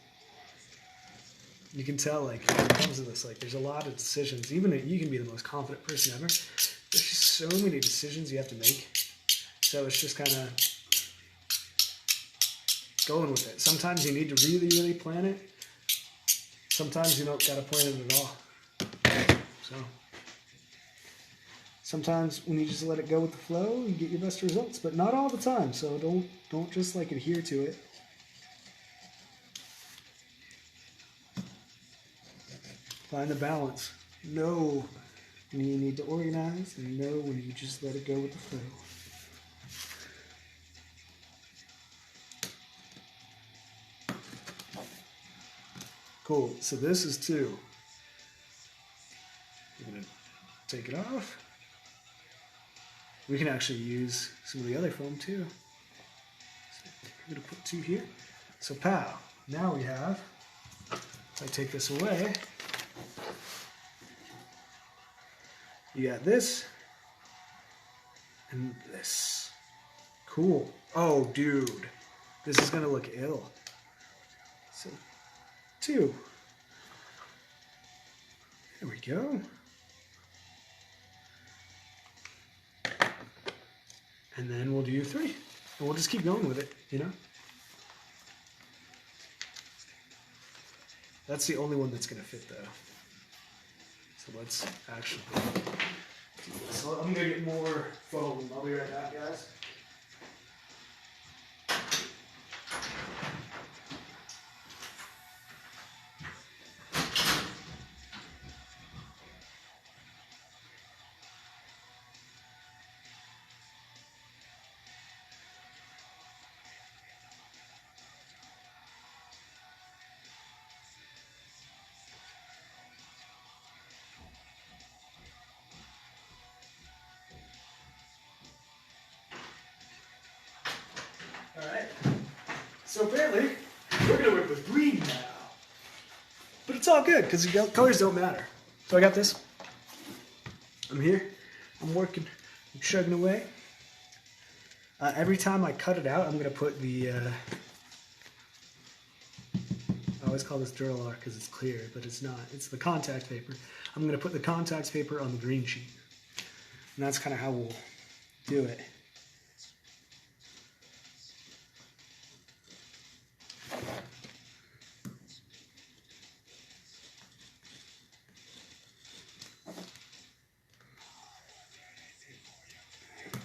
S1: You can tell, like, when it comes to this, like, there's a lot of decisions. Even if you can be the most confident person ever, there's just so many decisions you have to make. So it's just kind of going with it. Sometimes you need to really, really plan it. Sometimes you don't got to plan it at all. So sometimes when you just let it go with the flow, you get your best results, but not all the time. So don't just like adhere to it. Find the balance. Know when you need to organize, and know when you just let it go with the flow. Cool. So this is 2. I'm gonna take it off. We can actually use some of the other foam too. So I'm gonna put 2 here. So pow. Now we have, if I take this away, you got this and this. Cool. Oh, dude. This is gonna look ill. So 2. There we go. And then we'll do 3. And we'll just keep going with it, you know? That's the only one that's going to fit, though. So let's actually do this. So I'm going to get more foam. I'll be right back, guys. Alright, so apparently we're going to work with green now. But it's all good because the colors don't matter. So I got this. I'm here. I'm working. I'm chugging away. Every time I cut it out, I'm going to put the... I always call this Duralar because it's clear, but it's not. It's the contact paper. I'm going to put the contact paper on the green sheet. And that's kind of how we'll do it.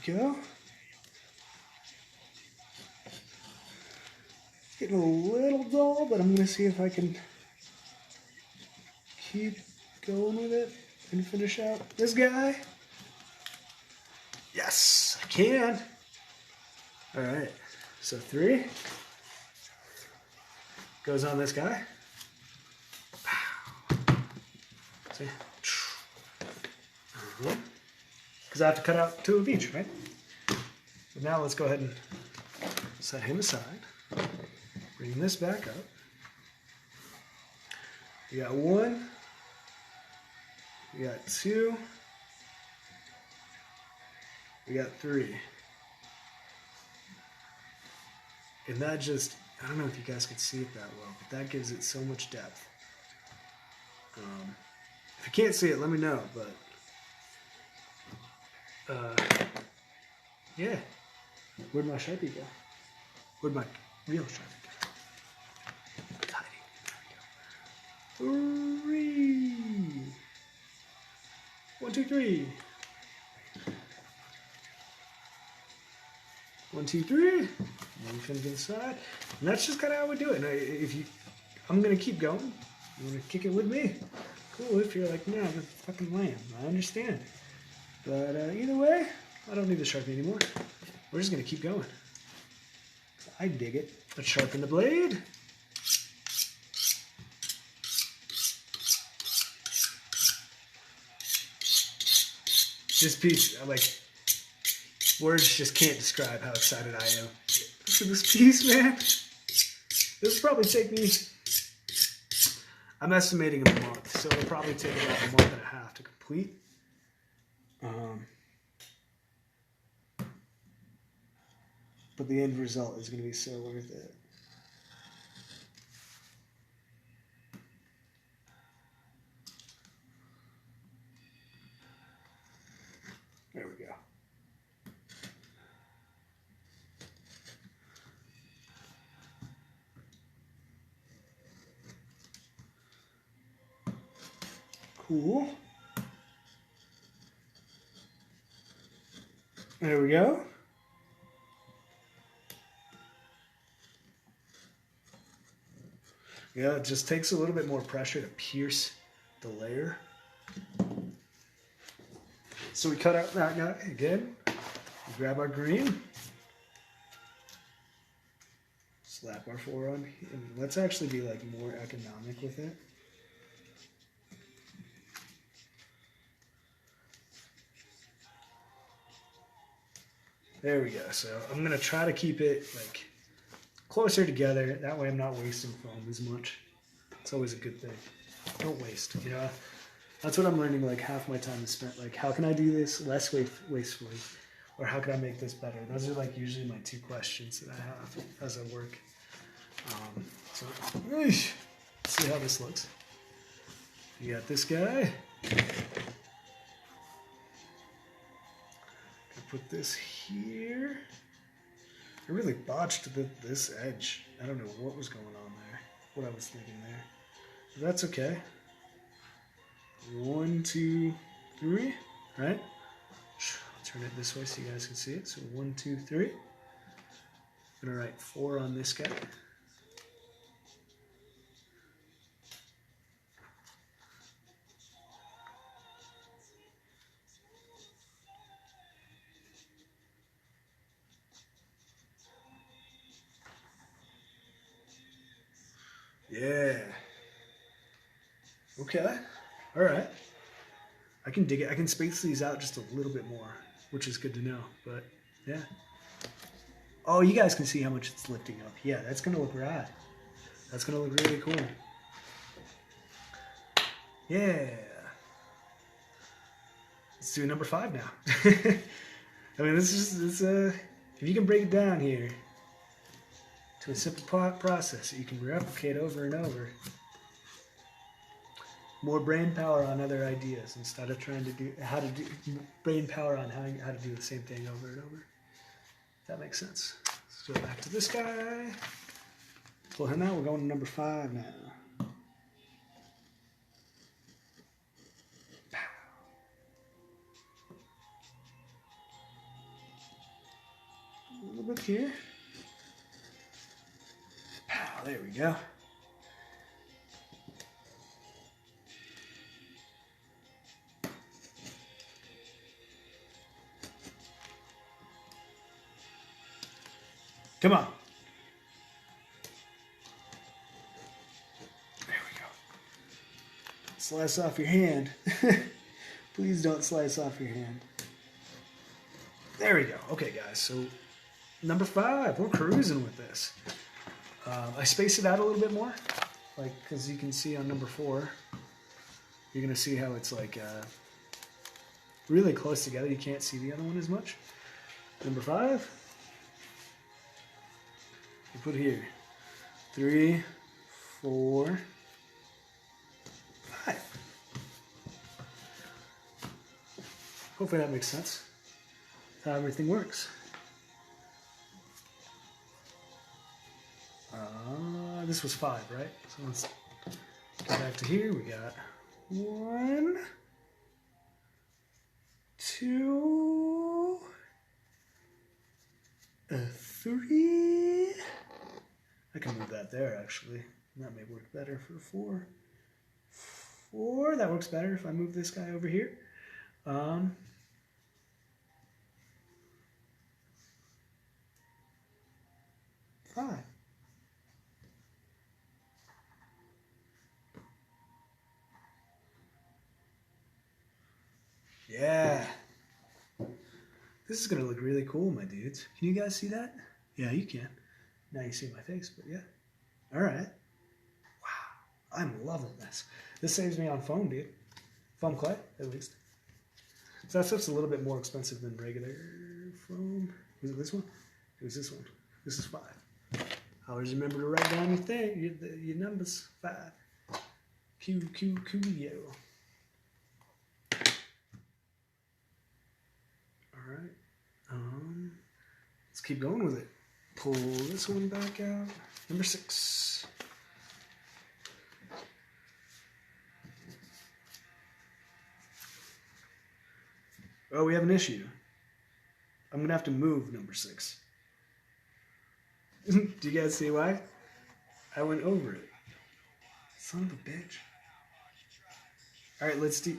S1: Go. It's getting a little dull, but I'm going to see if I can keep going with it and finish out this guy. Yes, I can. All right, so 3 goes on this guy. See? Because I have to cut out 2 of each, right? But now let's go ahead and set him aside. Bring this back up. We got 1. We got 2. We got 3. And that just, I don't know if you guys can see it that well, but that gives it so much depth. If you can't see it, let me know, but yeah. Where'd my Sharpie go? Where'd my real Sharpie go? It's hiding. There we go. 3. 1, 2, 3. 1, 2, 3. One finger to the side. And that's just kind of how we do it. And I'm going to keep going. You want to kick it with me? Cool. If you're like, no, I'm a fucking lamb. I understand. But either way, I don't need the Sharpie anymore. We're just going to keep going. I dig it. Let's sharpen the blade. This piece, words just can't describe how excited I am. Look at this piece, man. This will probably take me, I'm estimating a month, so it'll probably take about a month and a half to complete. But the end result is going to be so worth it. There we go. Cool. There we go. Yeah, it just takes a little bit more pressure to pierce the layer. So we cut out that guy again. We grab our green. Slap our 4 on. And let's actually be like more economic with it. There we go. So I'm going to try to keep it like closer together. That way I'm not wasting foam as much. It's always a good thing. Don't waste, you know. That's what I'm learning, like half my time is spent, like how can I do this less wastefully? Or how can I make this better? Those are like usually my 2 questions that I have as I work. So, let's see how this looks. You got this guy. Put this here. I really botched this edge. I don't know what was going on there, what I was thinking there. But that's okay. 1, 2, 3, right? I'll turn it this way so you guys can see it. So 1, 2, 3. I'm gonna write 4 on this guy. Yeah. Okay. All right. I can dig it. I can space these out just a little bit more, which is good to know. But yeah. Oh, you guys can see how much it's lifting up. Yeah, that's gonna look rad. That's gonna look really cool. Yeah. Let's do number 5 now. I mean, this is if you can break it down here to a simple process that you can replicate over and over. More brain power on other ideas instead of trying to do brain power on how to do the same thing over and over. If that makes sense. Let's go back to this guy. Pull him out. We're going to number 5 now. A little bit here. Pow, there we go. Come on. There we go. Slice off your hand. Please don't slice off your hand. There we go. Okay, guys. So number 5, we're cruising with this. I space it out a little bit more, like because you can see on number 4, you're gonna see how it's like really close together. You can't see the other one as much. Number 5. You put here 3, 4, 5. Hopefully that makes sense. How everything works. This was 5, right? So let's go back to here. We got 1, 2, I can move that there, actually. That may work better for 4. 4, that works better if I move this guy over here. 5. Yeah. This is going to look really cool, my dudes. Can you guys see that? Yeah, you can. Now you see my face, but yeah. All right. Wow. I'm loving this. This saves me on foam, dude. Foam clay, at least. So that stuff's a little bit more expensive than regular foam. Was it this one? It was this one. This is 5. Always remember to write down your thing, your numbers. 5. Yo. All right. Let's keep going with it. Pull this one back out. Number 6. Oh, we have an issue. I'm going to have to move number 6. Do you guys see why? I went over it. Son of a bitch. All right, let's do...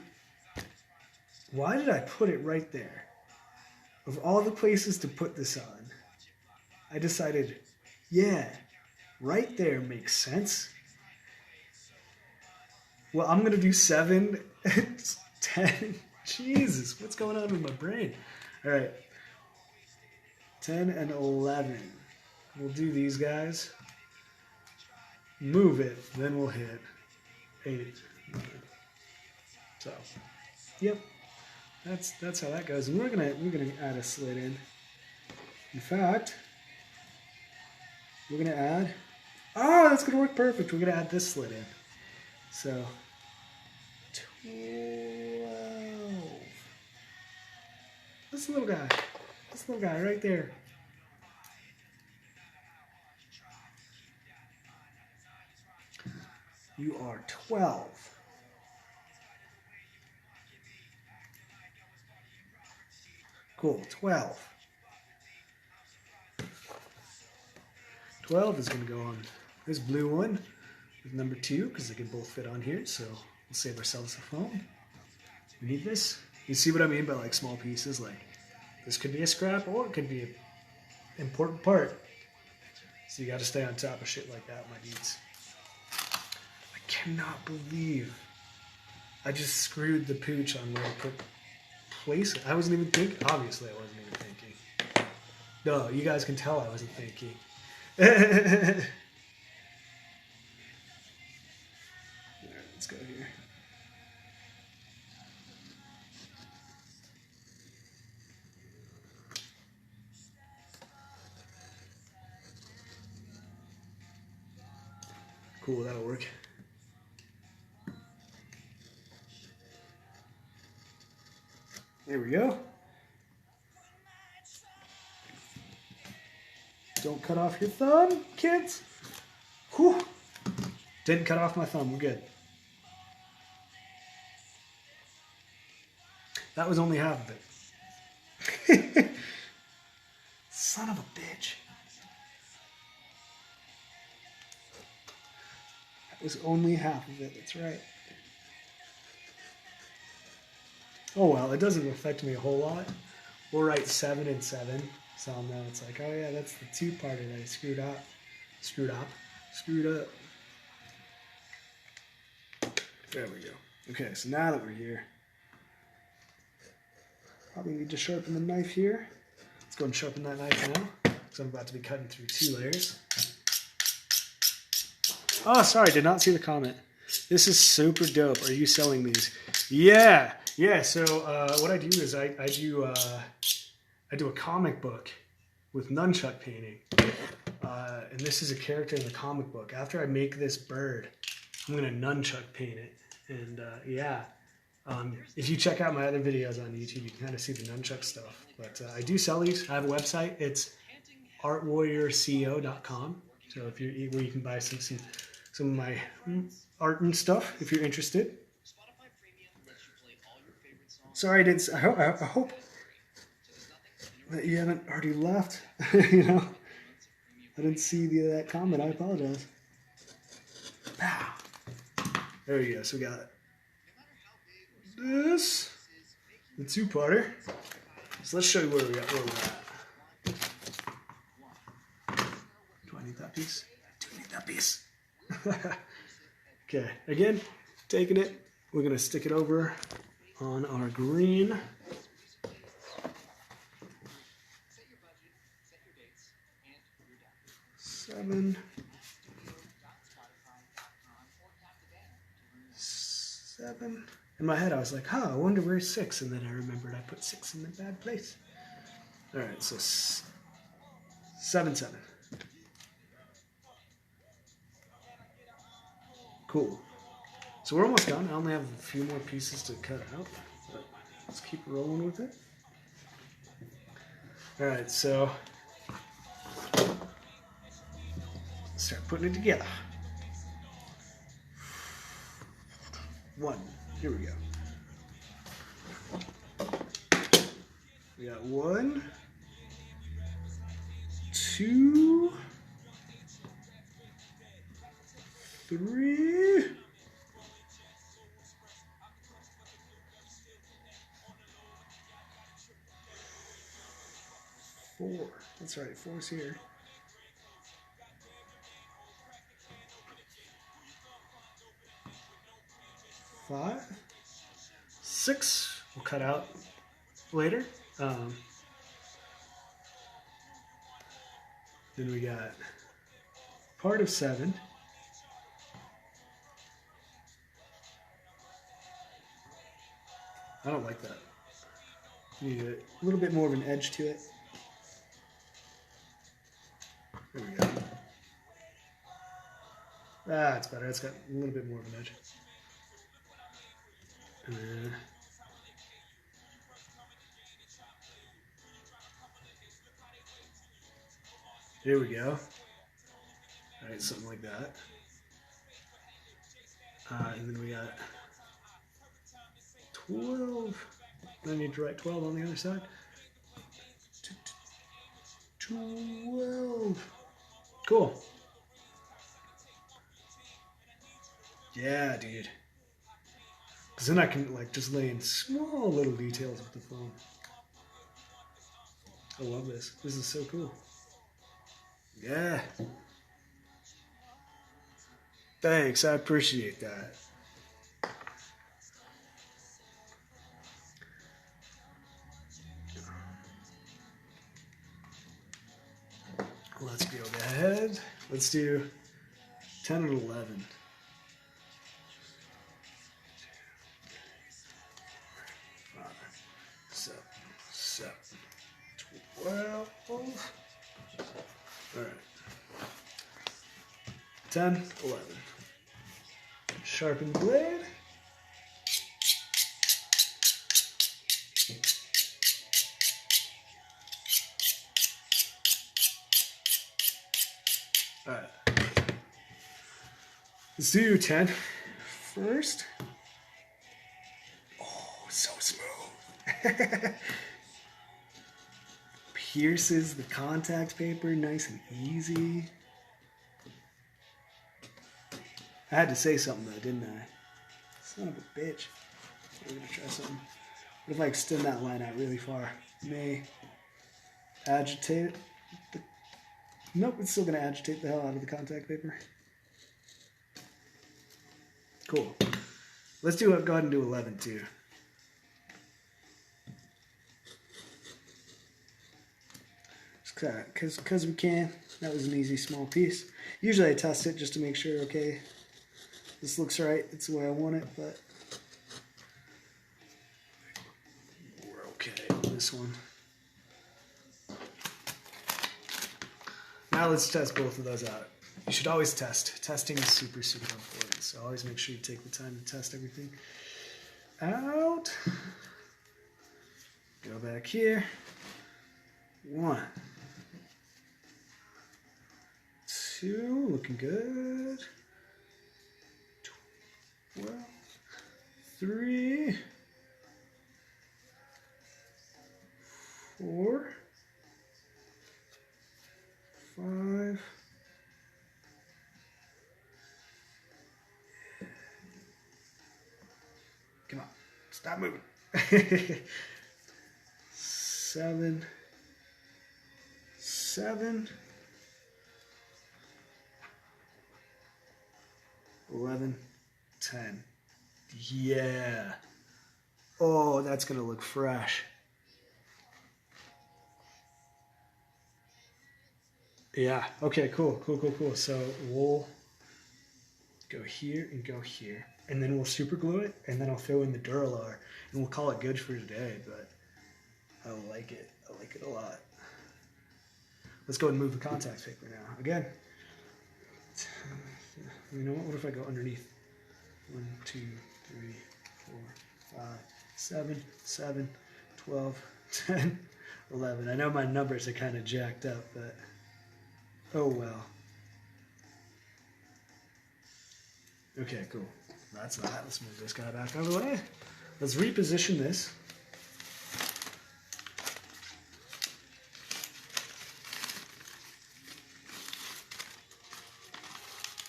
S1: Why did I put it right there? Of all the places to put this on, I decided, yeah, right there makes sense. Well, I'm going to do 7, 10. Jesus, what's going on with my brain? All right. 10 and 11. We'll do these guys. Move it, then we'll hit 8. 9. So, yep. That's how that goes. And we're gonna add a slit in. In fact, we're gonna add. Oh, that's gonna work perfect. We're gonna add this slit in. So 12. This little guy. This little guy right there. You are 12. Cool, 12. 12 is going to go on this blue one with number 2 because they can both fit on here. So we'll save ourselves the foam. We need this. You see what I mean by like small pieces? Like this could be a scrap or it could be an important part. So you got to stay on top of shit like that, my dudes. I cannot believe I just screwed the pooch on where I put place. I wasn't even thinking. Obviously, I wasn't even thinking. No, you guys can tell I wasn't thinking. Alright, let's go here. Cool, that'll work. There we go. Don't cut off your thumb, kids. Whew. Didn't cut off my thumb. We're good. That was only half of it. Son of a bitch. That was only half of it. That's right. Oh well, it doesn't affect me a whole lot. We'll write 7 and 7. So now it's like, oh yeah, that's the 2-parter that I screwed up. There we go. Okay, so now that we're here, probably need to sharpen the knife here. Let's go and sharpen that knife now, because I'm about to be cutting through 2 layers. Oh, sorry, did not see the comment. This is super dope. Are you selling these? Yeah. So what I do is I do a comic book with nunchuck painting, and this is a character in the comic book. After I make this bird, I'm gonna nunchuck paint it, and if you check out my other videos on YouTube, you can kind of see the nunchuck stuff. But I do sell these. I have a website. It's artwarriorco.com. So if you're where you can buy some of my art and stuff if you're interested. Sorry, I hope that you haven't already left. You know, I didn't see that comment. I apologize. Pow. There we go. So we got this, the two-parter. So let's show you where we're at. Do I need that piece? I do need that piece. Okay, again, taking it, we're gonna stick it over on our green. Seven. In my head, I was like, huh, I wonder where's 6. And then I remembered I put 6 in the bad place. All right, so 7, 7. Cool. So we're almost done. I only have a few more pieces to cut out. But let's keep rolling with it. All right, so start putting it together. 1. Here we go. We got 1, 2, 3, 4. That's right, 4's here. 5, 6. We'll cut out later. Then we got part of 7. I don't like that. Need a little bit more of an edge to it. There we go. Ah, it's better. It's got a little bit more of an edge. And then there we go. All right, something like that. And then we got 12. I need to write 12 on the other side. 12. Cool. Yeah, dude. Because then I can like just lay in small little details with the foam. I love this. This is so cool. Yeah. Thanks, I appreciate that. Let's go ahead. Let's do 10 and 11. 5, 7, 7, 12. All right. 10, 11. Sharpen blade. All right. Let's do 10 first. Oh, so smooth. Pierces the contact paper nice and easy. I had to say something though, didn't I? Son of a bitch. We're gonna try something. What if I extend that line out really far? May agitate it. Nope, it's still gonna agitate the hell out of the contact paper. Cool. Let's go ahead and do 11 too. Because we can. That was an easy small piece. Usually I test it just to make sure, okay, this looks right, it's the way I want it, but we're okay on this one. Now let's test both of those out. You should always test. Testing is super, super important. So always make sure you take the time to test everything out. Go back here. 1, 2, looking good. 12, 3, 4, 5, Stop moving. 7, 7, 11, 10. Yeah. Oh, that's gonna look fresh. Yeah. Okay, cool. So we'll go here and go here. And then we'll super glue it, and then I'll throw in the Duralar, and we'll call it good for today, but I like it. I like it a lot. Let's go and move the contact paper now. Again, you know what if I go underneath? 1, 2, 3, 4, 5, 7, 7, 12, 10, 11. I know my numbers are kind of jacked up, but oh well. Okay, cool. That's that. Let's move this guy back out of the way. Let's reposition this.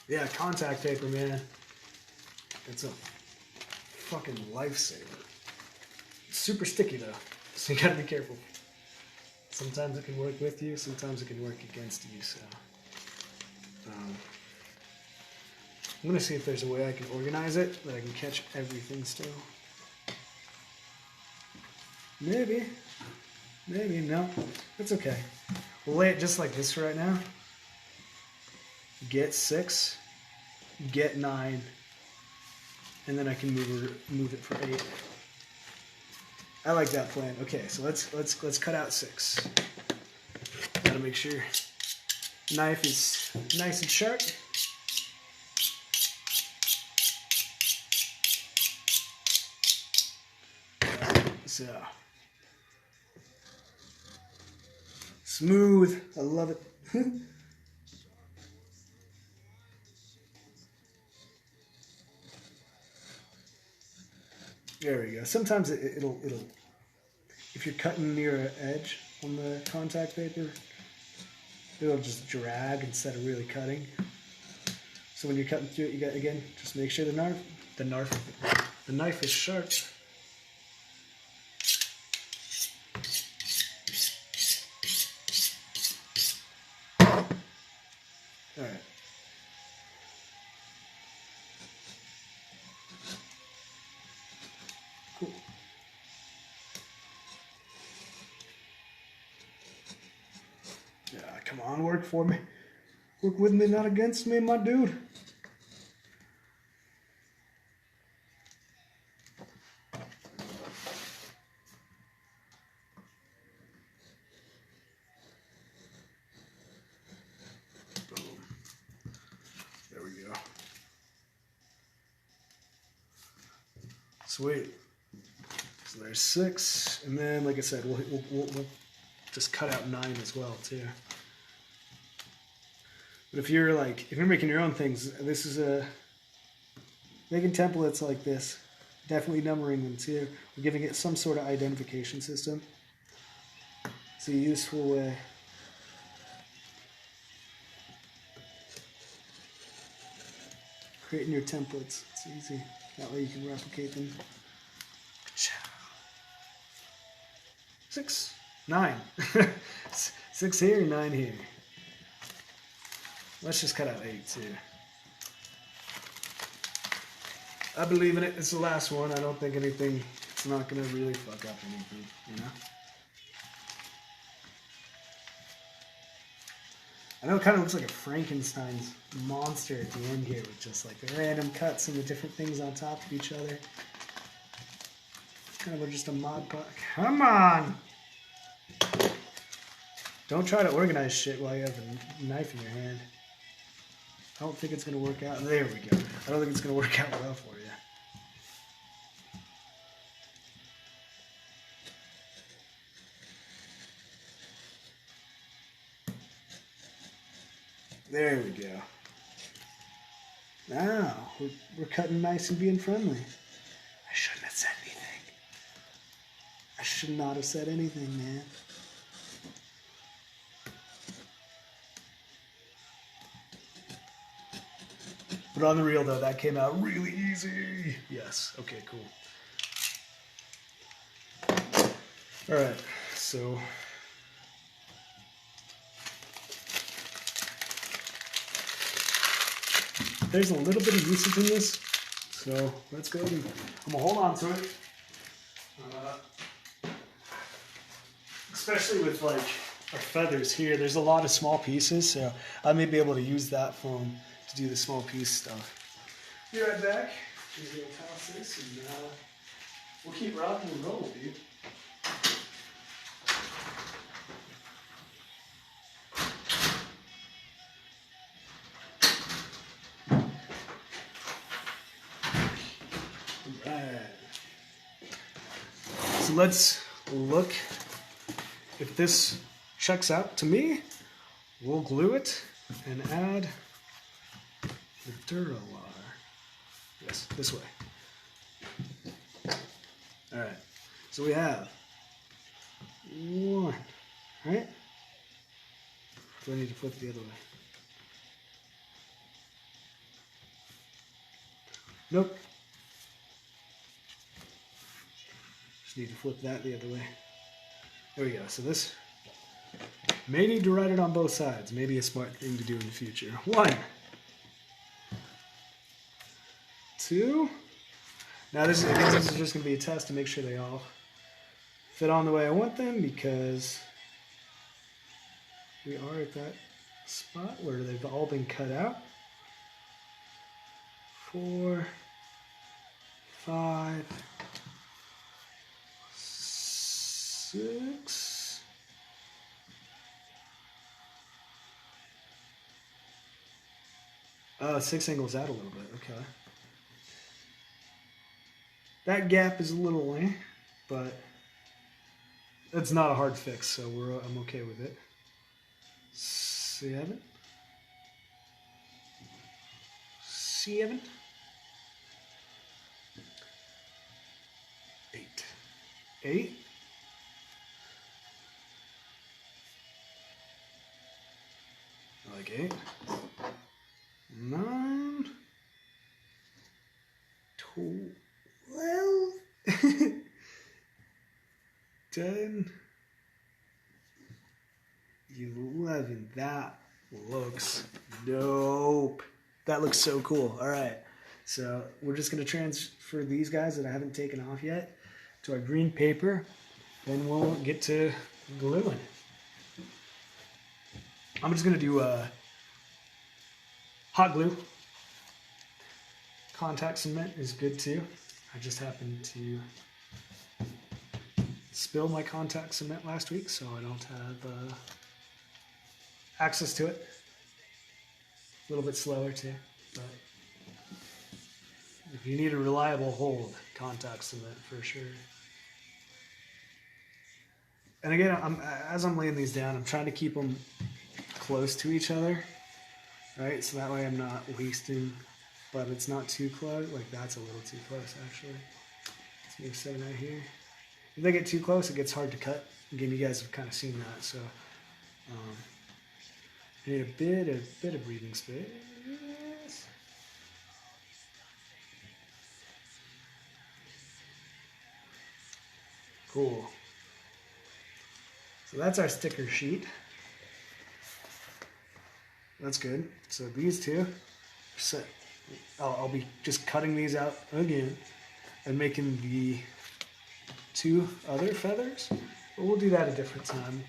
S1: Yeah, contact paper, man. It's a fucking lifesaver. It's super sticky though, so you gotta be careful. Sometimes it can work with you, sometimes it can work against you, so. I'm gonna see if there's a way I can organize it, that I can catch everything still. Maybe, no, it's okay. We'll lay it just like this right now. Get 6, get 9, and then I can move it for 8. I like that plan. Okay, so let's cut out 6. Gotta make sure knife is nice and sharp. So smooth. I love it. There we go. Sometimes it'll if you're cutting near an edge on the contact paper, it'll just drag instead of really cutting. So when you're cutting through it, you got again just make sure the knife is sharp. All right. Cool. Yeah, come on, work for me. Work with me, not against me, my dude. Boom. There we go. Sweet. So there's 6, and then, like I said, we'll just cut out 9 as well too. But if you're making your own things, this is making templates like this. Definitely numbering them too. We're giving it some sort of identification system. It's a useful way. Creating your templates. It's easy. That way you can replicate them. 6, 9. 6 here, 9 here. Let's just cut out 8 too. I believe in it. It's the last one. I don't think it's not going to really fuck up anything, you know? I know it kind of looks like a Frankenstein's monster at the end here with just like the random cuts and the different things on top of each other. Kind of just a Mod Podge. Come on! Don't try to organize shit while you have a knife in your hand. I don't think it's going to work out. There we go. I don't think it's going to work out well for you. There we go. Now, we're cutting nice and being friendly. I shouldn't have said anything. I should not have said anything, man. But on the real, though, that came out really easy. Yes. Okay, cool. All right, so there's a little bit of usage in this, so let's go ahead and I'm gonna hold on to it. Especially with like our feathers here, there's a lot of small pieces, so I may be able to use that foam to do the small piece stuff. Be right back. We're gonna toss this and we'll keep rocking and rolling, dude. Alright. So let's look if this checks out to me. We'll glue it and add the Duralar. Yes, this way. Alright. So we have one, right? Do I need to flip the other way? Nope. Just need to flip that the other way. There we go. So this may need to write it on both sides. Maybe a smart thing to do in the future. 1, 2. Now this is just going to be a test to make sure they all fit on the way I want them, because we are at that spot where they've all been cut out. 4, 5, 6. Oh, 6 angles out a little bit. Okay. That gap is a little lame, but it's not a hard fix, so I'm okay with it. 7. 7. 8. 8. I like 8. 9. 12. 10. 11. That looks dope. That looks so cool. All right. So we're just going to transfer these guys that I haven't taken off yet to our green paper. Then we'll get to gluing. I'm just going to do hot glue. Contact cement is good too. I just happened to spill my contact cement last week, so I don't have access to it. A little bit slower too, but if you need a reliable hold, contact cement for sure. And again, as I'm laying these down, I'm trying to keep them close to each other, right? So that way I'm not wasting, but it's not too close. Like that's a little too close actually. Let's move 7 right here. If they get too close, it gets hard to cut. Again, you guys have kind of seen that, so I need a bit of breathing space. Cool. So that's our sticker sheet. That's good. So these two, set. I'll be just cutting these out again and making the 2 other feathers. But we'll do that a different time.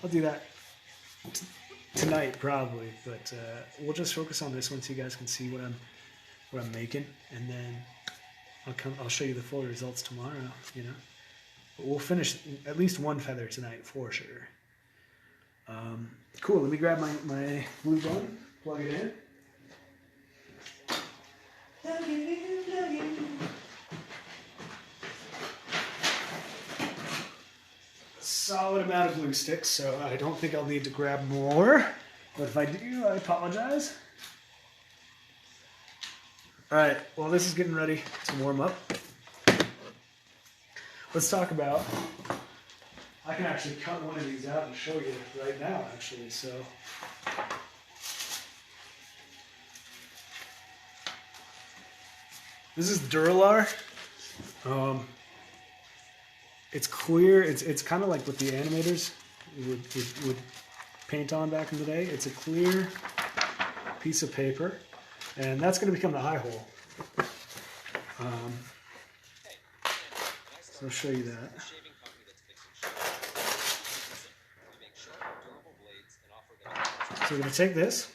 S1: I'll do that tonight probably, but we'll just focus on this one so you guys can see what I'm making, and then I'll show you the full results tomorrow. You know, but we'll finish at least one feather tonight for sure. Cool. Let me grab my glue gun, plug it in. Plug it in, plug it in. Solid amount of glue sticks, so I don't think I'll need to grab more. But if I do, I apologize. All right, well, this is getting ready to warm up. Let's talk about, I can actually cut one of these out and show you right now, actually, so. This is Duralar. it's clear. It's kind of like what the animators would paint on back in the day. It's a clear piece of paper, and that's going to become the high hole. So I'll show you that. So we're going to take this.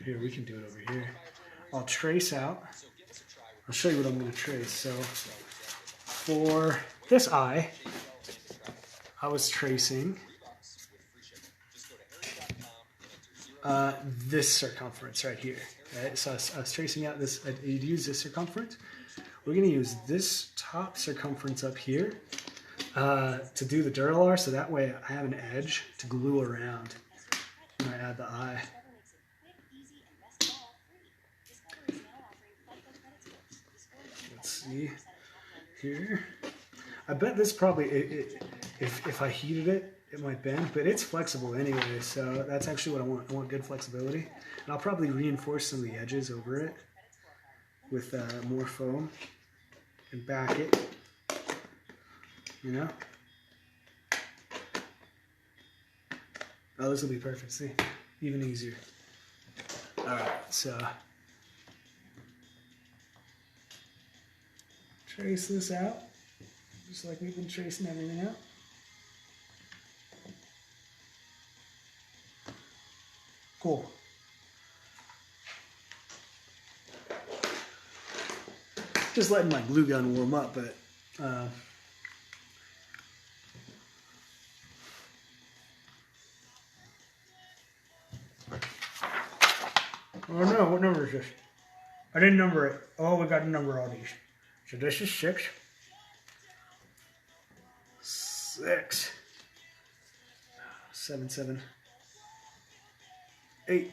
S1: Here, we can do it over here. I'll trace out. I'll show you what I'm going to trace. So for this eye, I was tracing this circumference right here. Right? So I was tracing out this. You'd use this circumference. We're going to use this top circumference up here to do the Duralar, so that way I have an edge to glue around when I add the eye. Let's see here. I bet this probably, if I heated it, it might bend, but it's flexible anyway, so that's actually what I want. I want good flexibility. And I'll probably reinforce some of the edges over it with more foam and back it, you know? Oh, this will be perfect, see? Even easier. All right, so trace this out, just like we've been tracing everything out. Cool. Just letting my glue gun warm up, but oh no, what number is this? I didn't number it. Oh, we got to number all these. So this is 6. 6. 7, 7. 8.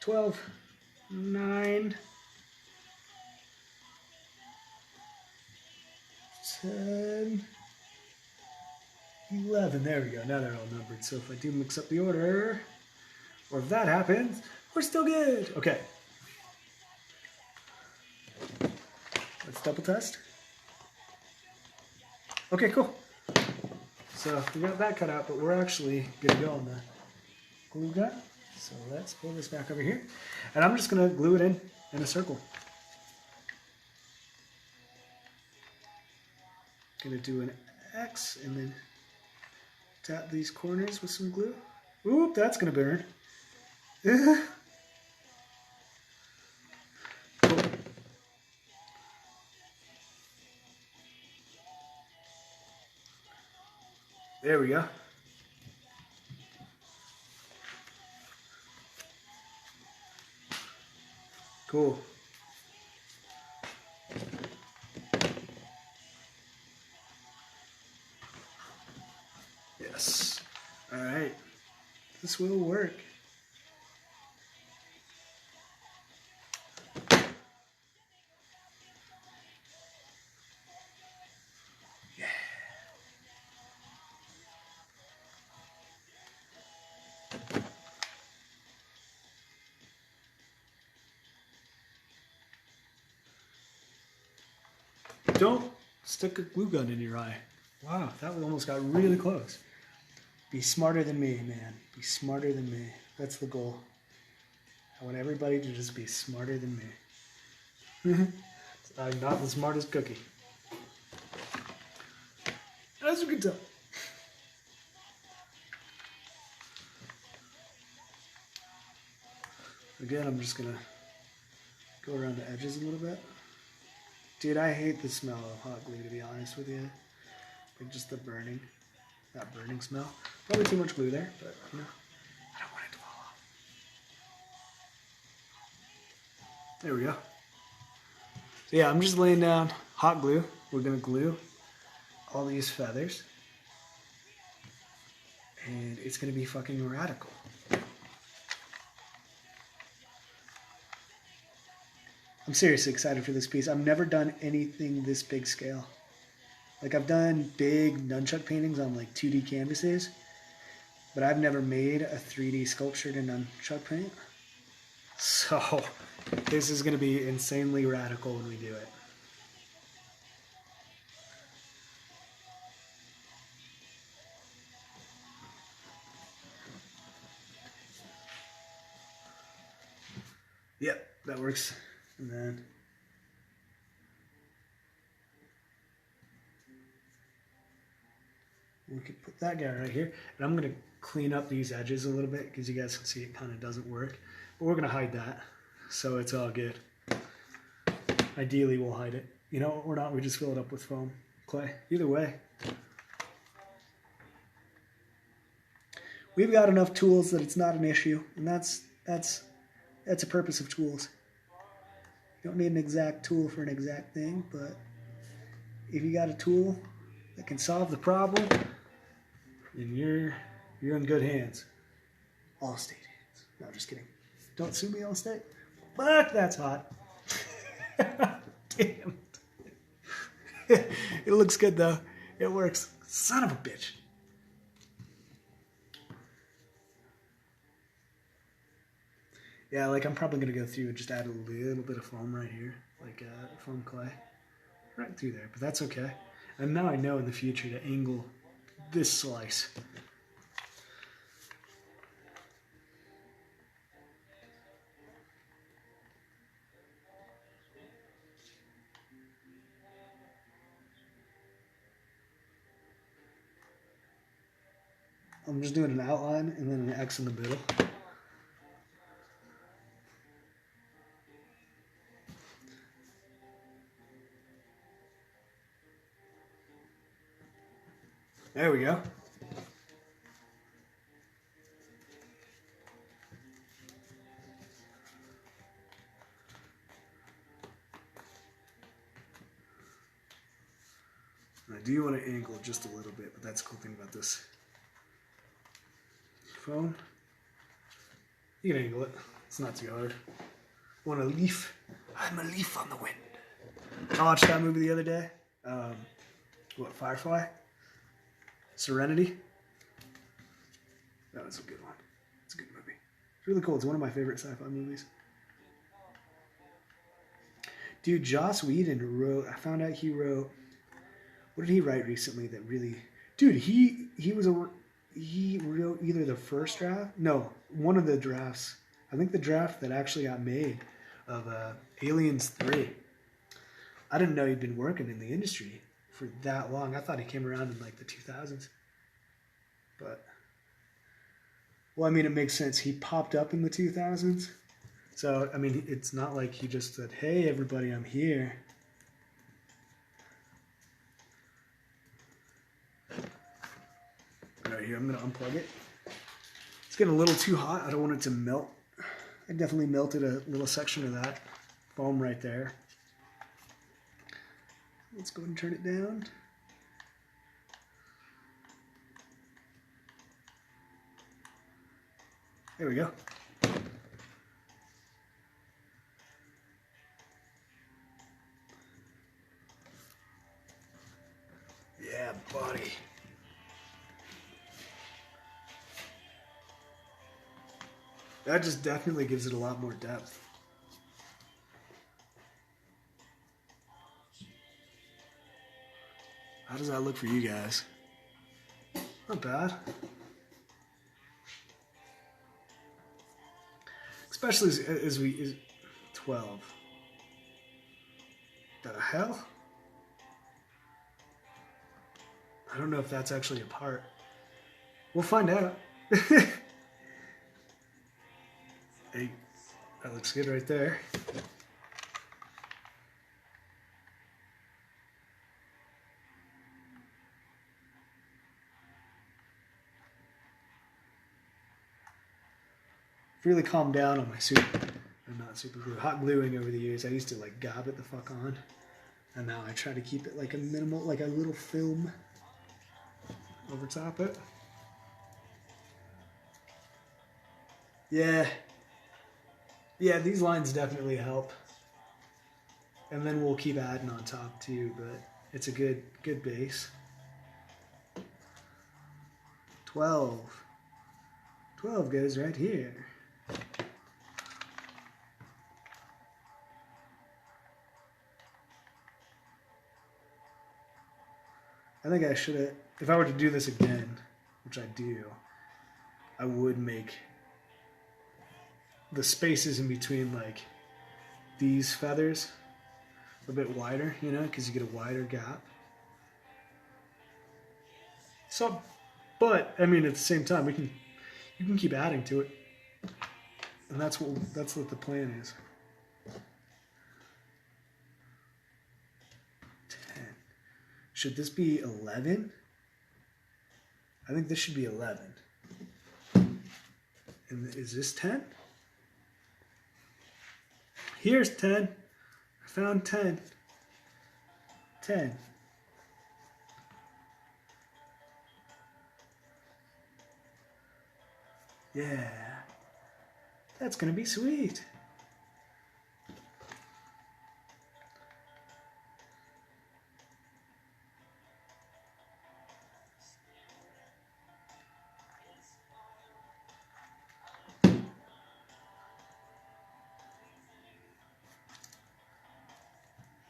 S1: 12. 9. 10. 11. There we go. Now they're all numbered. So if I do mix up the order, or if that happens, we're still good. Okay. Let's double test. Okay, cool. So we got that cut out, but we're actually good to go on the glue gun. So let's pull this back over here. And I'm just going to glue it in a circle. Going to do an X and then tap these corners with some glue. Oop, that's going to burn. Cool. There we go. Cool. Yes. All right. This will work. Yeah. Don't stick a glue gun in your eye. Wow, that one almost got really close. Be smarter than me, man. Be smarter than me. That's the goal. I want everybody to just be smarter than me. I'm not the smartest cookie. As you can tell. Again, I'm just gonna go around the edges a little bit. Dude, I hate the smell of hot glue, to be honest with you. Like just the burning, that burning smell. Probably too much glue there, but you know, I don't want it to fall off. There we go. So yeah, I'm just laying down hot glue. We're gonna glue all these feathers. And it's gonna be fucking radical. I'm seriously excited for this piece. I've never done anything this big scale. Like I've done big nunchuck paintings on like 2D canvases, but I've never made a 3D sculpture in nunchuck paint. So This is going to be insanely radical when we do it. Yep, that works. And then we could put that guy right here. And I'm going to clean up these edges a little bit because you guys can see it kind of doesn't work. But we're going to hide that, so it's all good. Ideally, we'll hide it. You know, we're not. We just fill it up with foam clay. Either way. We've got enough tools that it's not an issue. And that's a purpose of tools. You don't need an exact tool for an exact thing, but if you got a tool that can solve the problem, then you're in good hands. Allstate hands. No, just kidding. Don't sue me, Allstate. But that's hot. Damn it. It looks good though. It works. Son of a bitch. Yeah, like I'm probably going to go through and just add a little bit of foam right here, like foam clay, right through there, but that's okay. And now I know in the future to angle this slice. I'm just doing an outline and then an X in the middle. There we go. I do want to angle it just a little bit, but that's the cool thing about this foam. You can angle it. It's not too hard. Want a leaf? I'm a leaf on the wind. I watched that movie the other day. What, Firefly? Serenity? That was a good one. It's a good movie. It's really cool. It's one of my favorite sci-fi movies. Dude, Joss Whedon wrote, I found out he wrote, what did he write recently that really, dude, he wrote either the first draft, no, one of the drafts, I think the draft that actually got made of Aliens 3. I didn't know he'd been working in the industry for that long. I thought he came around in like the 2000s. But, well, I mean, it makes sense. He popped up in the 2000s. So, I mean, it's not like he just said, hey, everybody, I'm here. Right here, I'm going to unplug it. It's getting a little too hot. I don't want it to melt. I definitely melted a little section of that foam right there. Let's go ahead and turn it down. There we go. Yeah, buddy. That just definitely gives it a lot more depth. How does that look for you guys? Not bad. Especially as we 12. The hell? I don't know if that's actually a part. We'll find out. Hey, that looks good right there. Really calmed down on my super glue, hot gluing over the years. I used to like gob it the fuck on, and now I try to keep it like a minimal, like a little film over top it. Yeah, these lines definitely help, and then we'll keep adding on top too. But it's a good base. 12 goes right here. I think I should have, if I were to do this again, which I do, I would make the spaces in between like these feathers a bit wider, you know, because you get a wider gap. So, but I mean, at the same time, you can keep adding to it, and that's what the plan is. 10. Should this be 11? I think this should be 11. And is this 10? Here's 10. I found 10. 10. Yeah. That's gonna be sweet.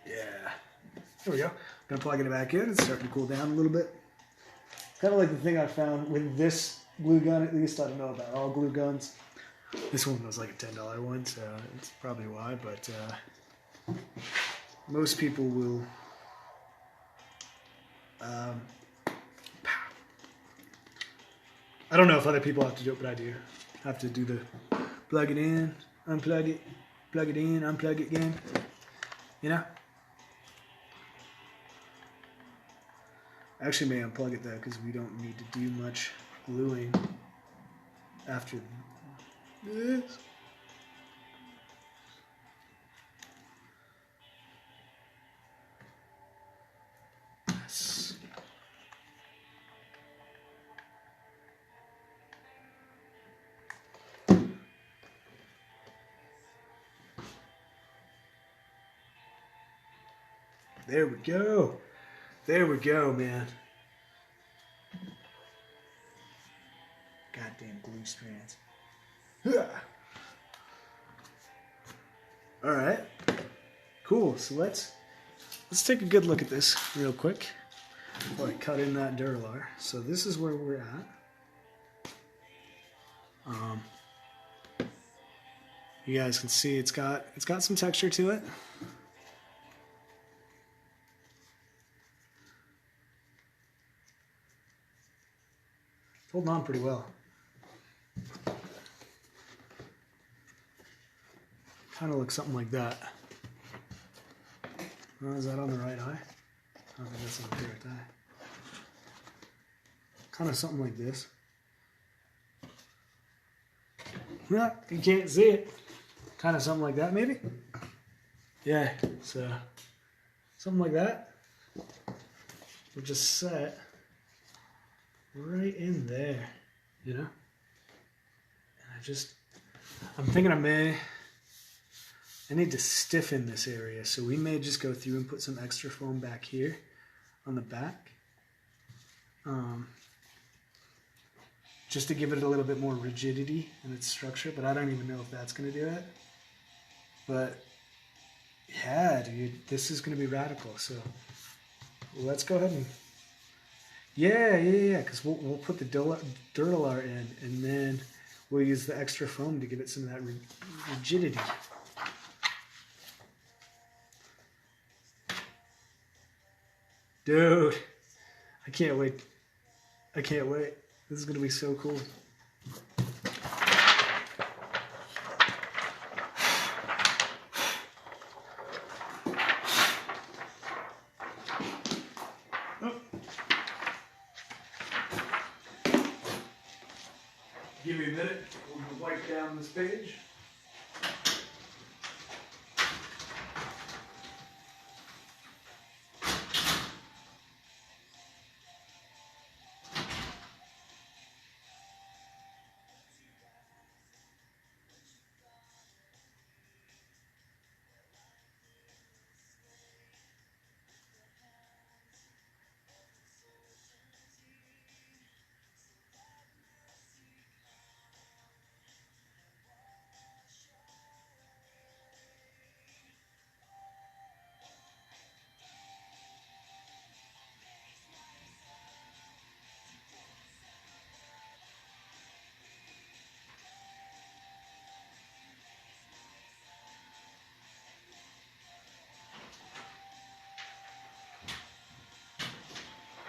S1: Yeah. There we go. I'm gonna plug it back in. It's starting to cool down a little bit. Kind of like the thing I found with this glue gun, at least. I don't know about all glue guns. This one was like a $10 one, so it's probably why, but most people will I don't know if other people have to do it, but I do have to do the plug it in, unplug it, plug it in, unplug it again, you know? I actually may unplug it though, because we don't need to do much gluing after this. Yes. There we go. There we go, man. Goddamn glue strands. All right. Cool. So let's take a good look at this real quick before I cut in that Duralar. So this is where we're at. You guys can see it's got some texture to it. It's holding on pretty well. Kind of looks something like that. Oh, is that on the right eye? I don't think that's on the correct eye. Kind of something like this. Yeah, you can't see it. Kind of something like that, maybe? Yeah, so something like that. We'll just set right in there, you know? And I'm thinking I need to stiffen this area, so we may just go through and put some extra foam back here on the back. Just to give it a little bit more rigidity in its structure, but I don't even know if that's going to do it. But yeah, dude, this is going to be radical. So let's go ahead and yeah, because we'll put the Duralar in, and then we'll use the extra foam to give it some of that rigidity. Dude, I can't wait. I can't wait. This is going to be so cool. Oh. Give me a minute. We'll wipe down this page.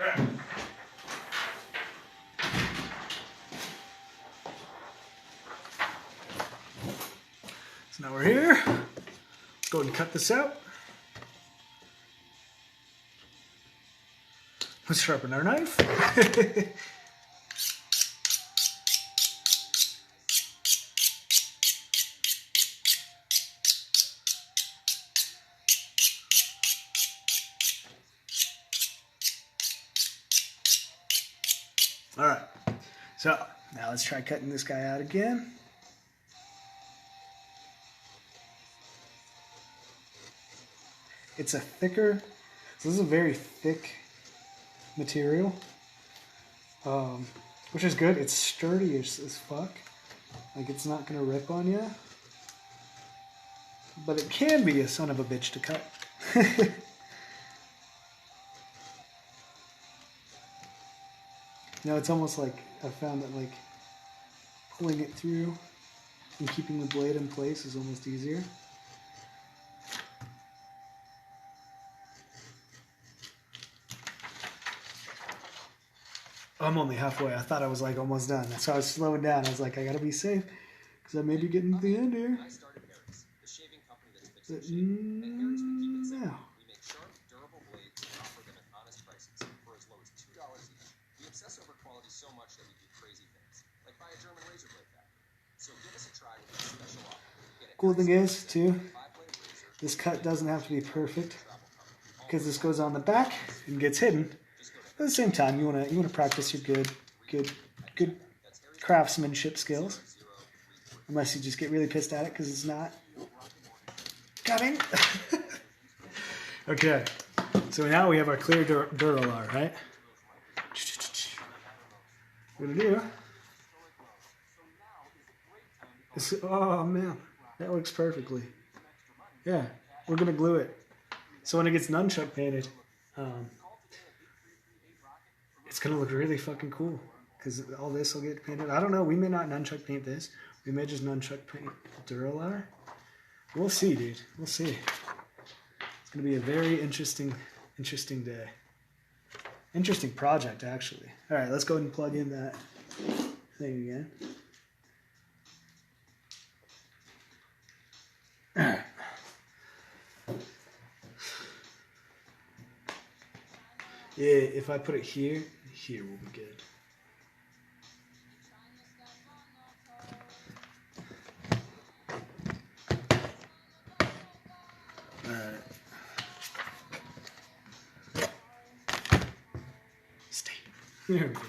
S1: So now we're here. Let's go ahead and cut this out. Let's sharpen our knife. All right, so now let's try cutting this guy out again. It's a thicker, so this is a very thick material, which is good. It's sturdy as fuck. Like, it's not gonna rip on you, but it can be a son of a bitch to cut. You know, it's almost like I found that like pulling it through and keeping the blade in place is almost easier. I'm only halfway. I thought I was like almost done. So I was slowing down. I was like, I gotta be safe because I may be getting to the end here. But no. Cool thing is, too, this cut doesn't have to be perfect because this goes on the back and gets hidden. At the same time, you wanna practice your good craftsmanship skills, unless you just get really pissed at it because it's not cutting. Okay, so now we have our clear Duralar, right? What to do? Oh man, that works perfectly. Yeah, we're gonna glue it. So when it gets nunchuck painted, it's gonna look really fucking cool because all this will get painted. I don't know. We may not nunchuck paint this. We may just nunchuck paint Duralar. We'll see, dude. We'll see. It's gonna be a very interesting day. Interesting project, actually. All right, let's go ahead and plug in that thing again. All right. Yeah, if I put it here will be good. Alright. Stay. There we go.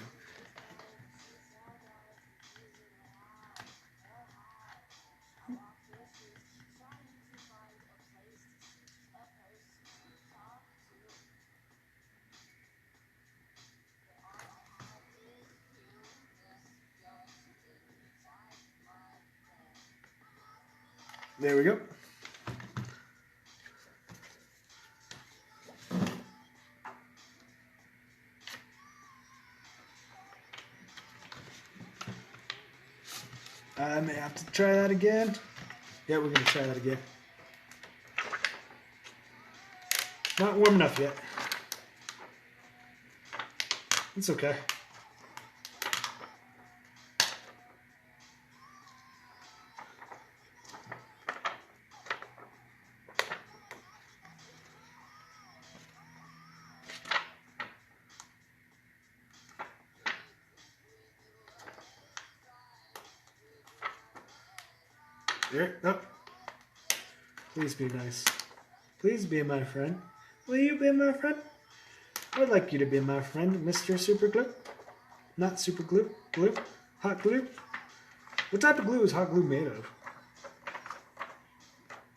S1: There we go. I may have to try that again. Yeah, we're going to try that again. Not warm enough yet. It's okay. Here, up. Please be nice. Please be my friend. Will you be my friend? I would like you to be my friend, Mr. Super Glue. Not super glue. Glue? Hot glue? What type of glue is hot glue made of?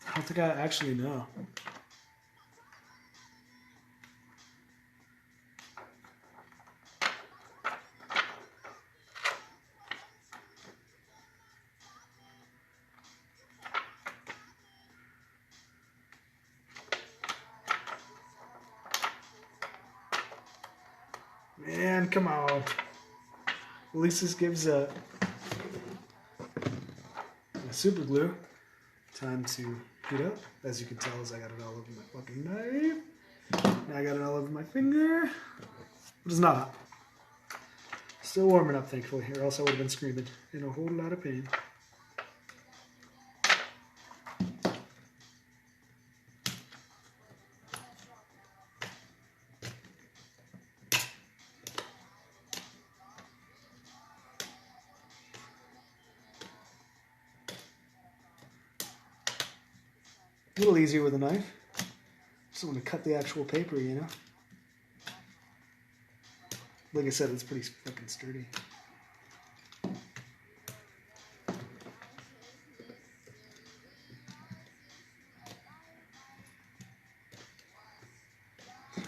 S1: I don't think I actually know. Man, come on. At least this gives a super glue time to heat up. As you can tell, as I got it all over my fucking knife. Now I got it all over my finger. but it's not hot. Still warming up, thankfully, or else I would have been screaming in a whole lot of pain. A little easier with a knife. Just want to cut the actual paper, you know? Like I said, it's pretty fucking sturdy.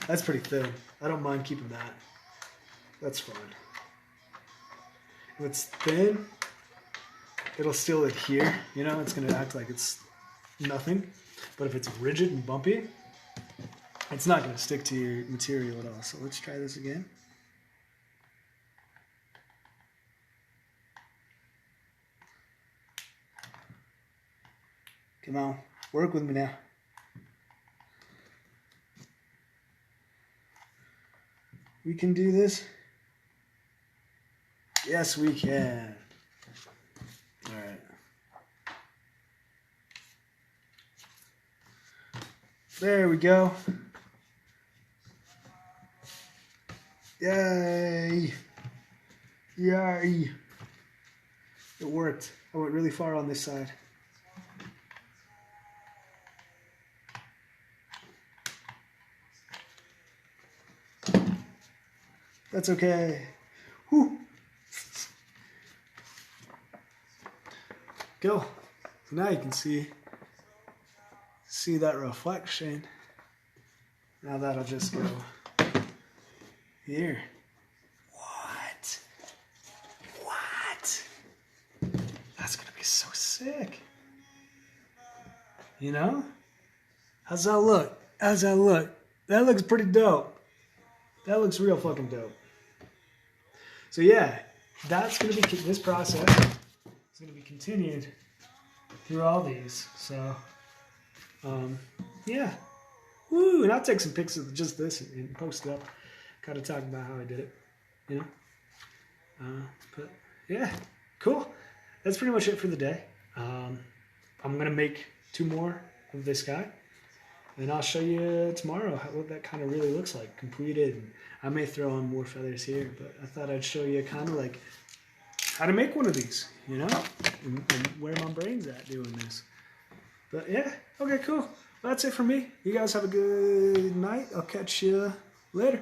S1: That's pretty thin. I don't mind keeping that. That's fine. If it's thin, it'll still adhere, you know? It's going to act like it's nothing. But if it's rigid and bumpy, it's not going to stick to your material at all. So let's try this again. Come on, work with me now. We can do this. Yes, we can. All right. There we go. Yay! Yay! It worked. I went really far on this side. That's okay. Whew. Go. So now you can see that reflection. Now that'll just go here. What? What? That's gonna be so sick. You know? How's that look? How's that look? That looks pretty dope. That looks real fucking dope. So yeah, that's gonna be, this process is gonna be continued through all these. So yeah. Woo, and I'll take some pics of just this and post it up. Kind of talk about how I did it, you know? But yeah, cool. That's pretty much it for the day. I'm gonna make 2 more of this guy. And I'll show you tomorrow what that kind of really looks like, completed. And I may throw on more feathers here, but I thought I'd show you kind of like how to make one of these, you know? And where my brain's at doing this. But yeah, okay, cool. Well, that's it for me. You guys have a good night. I'll catch you later.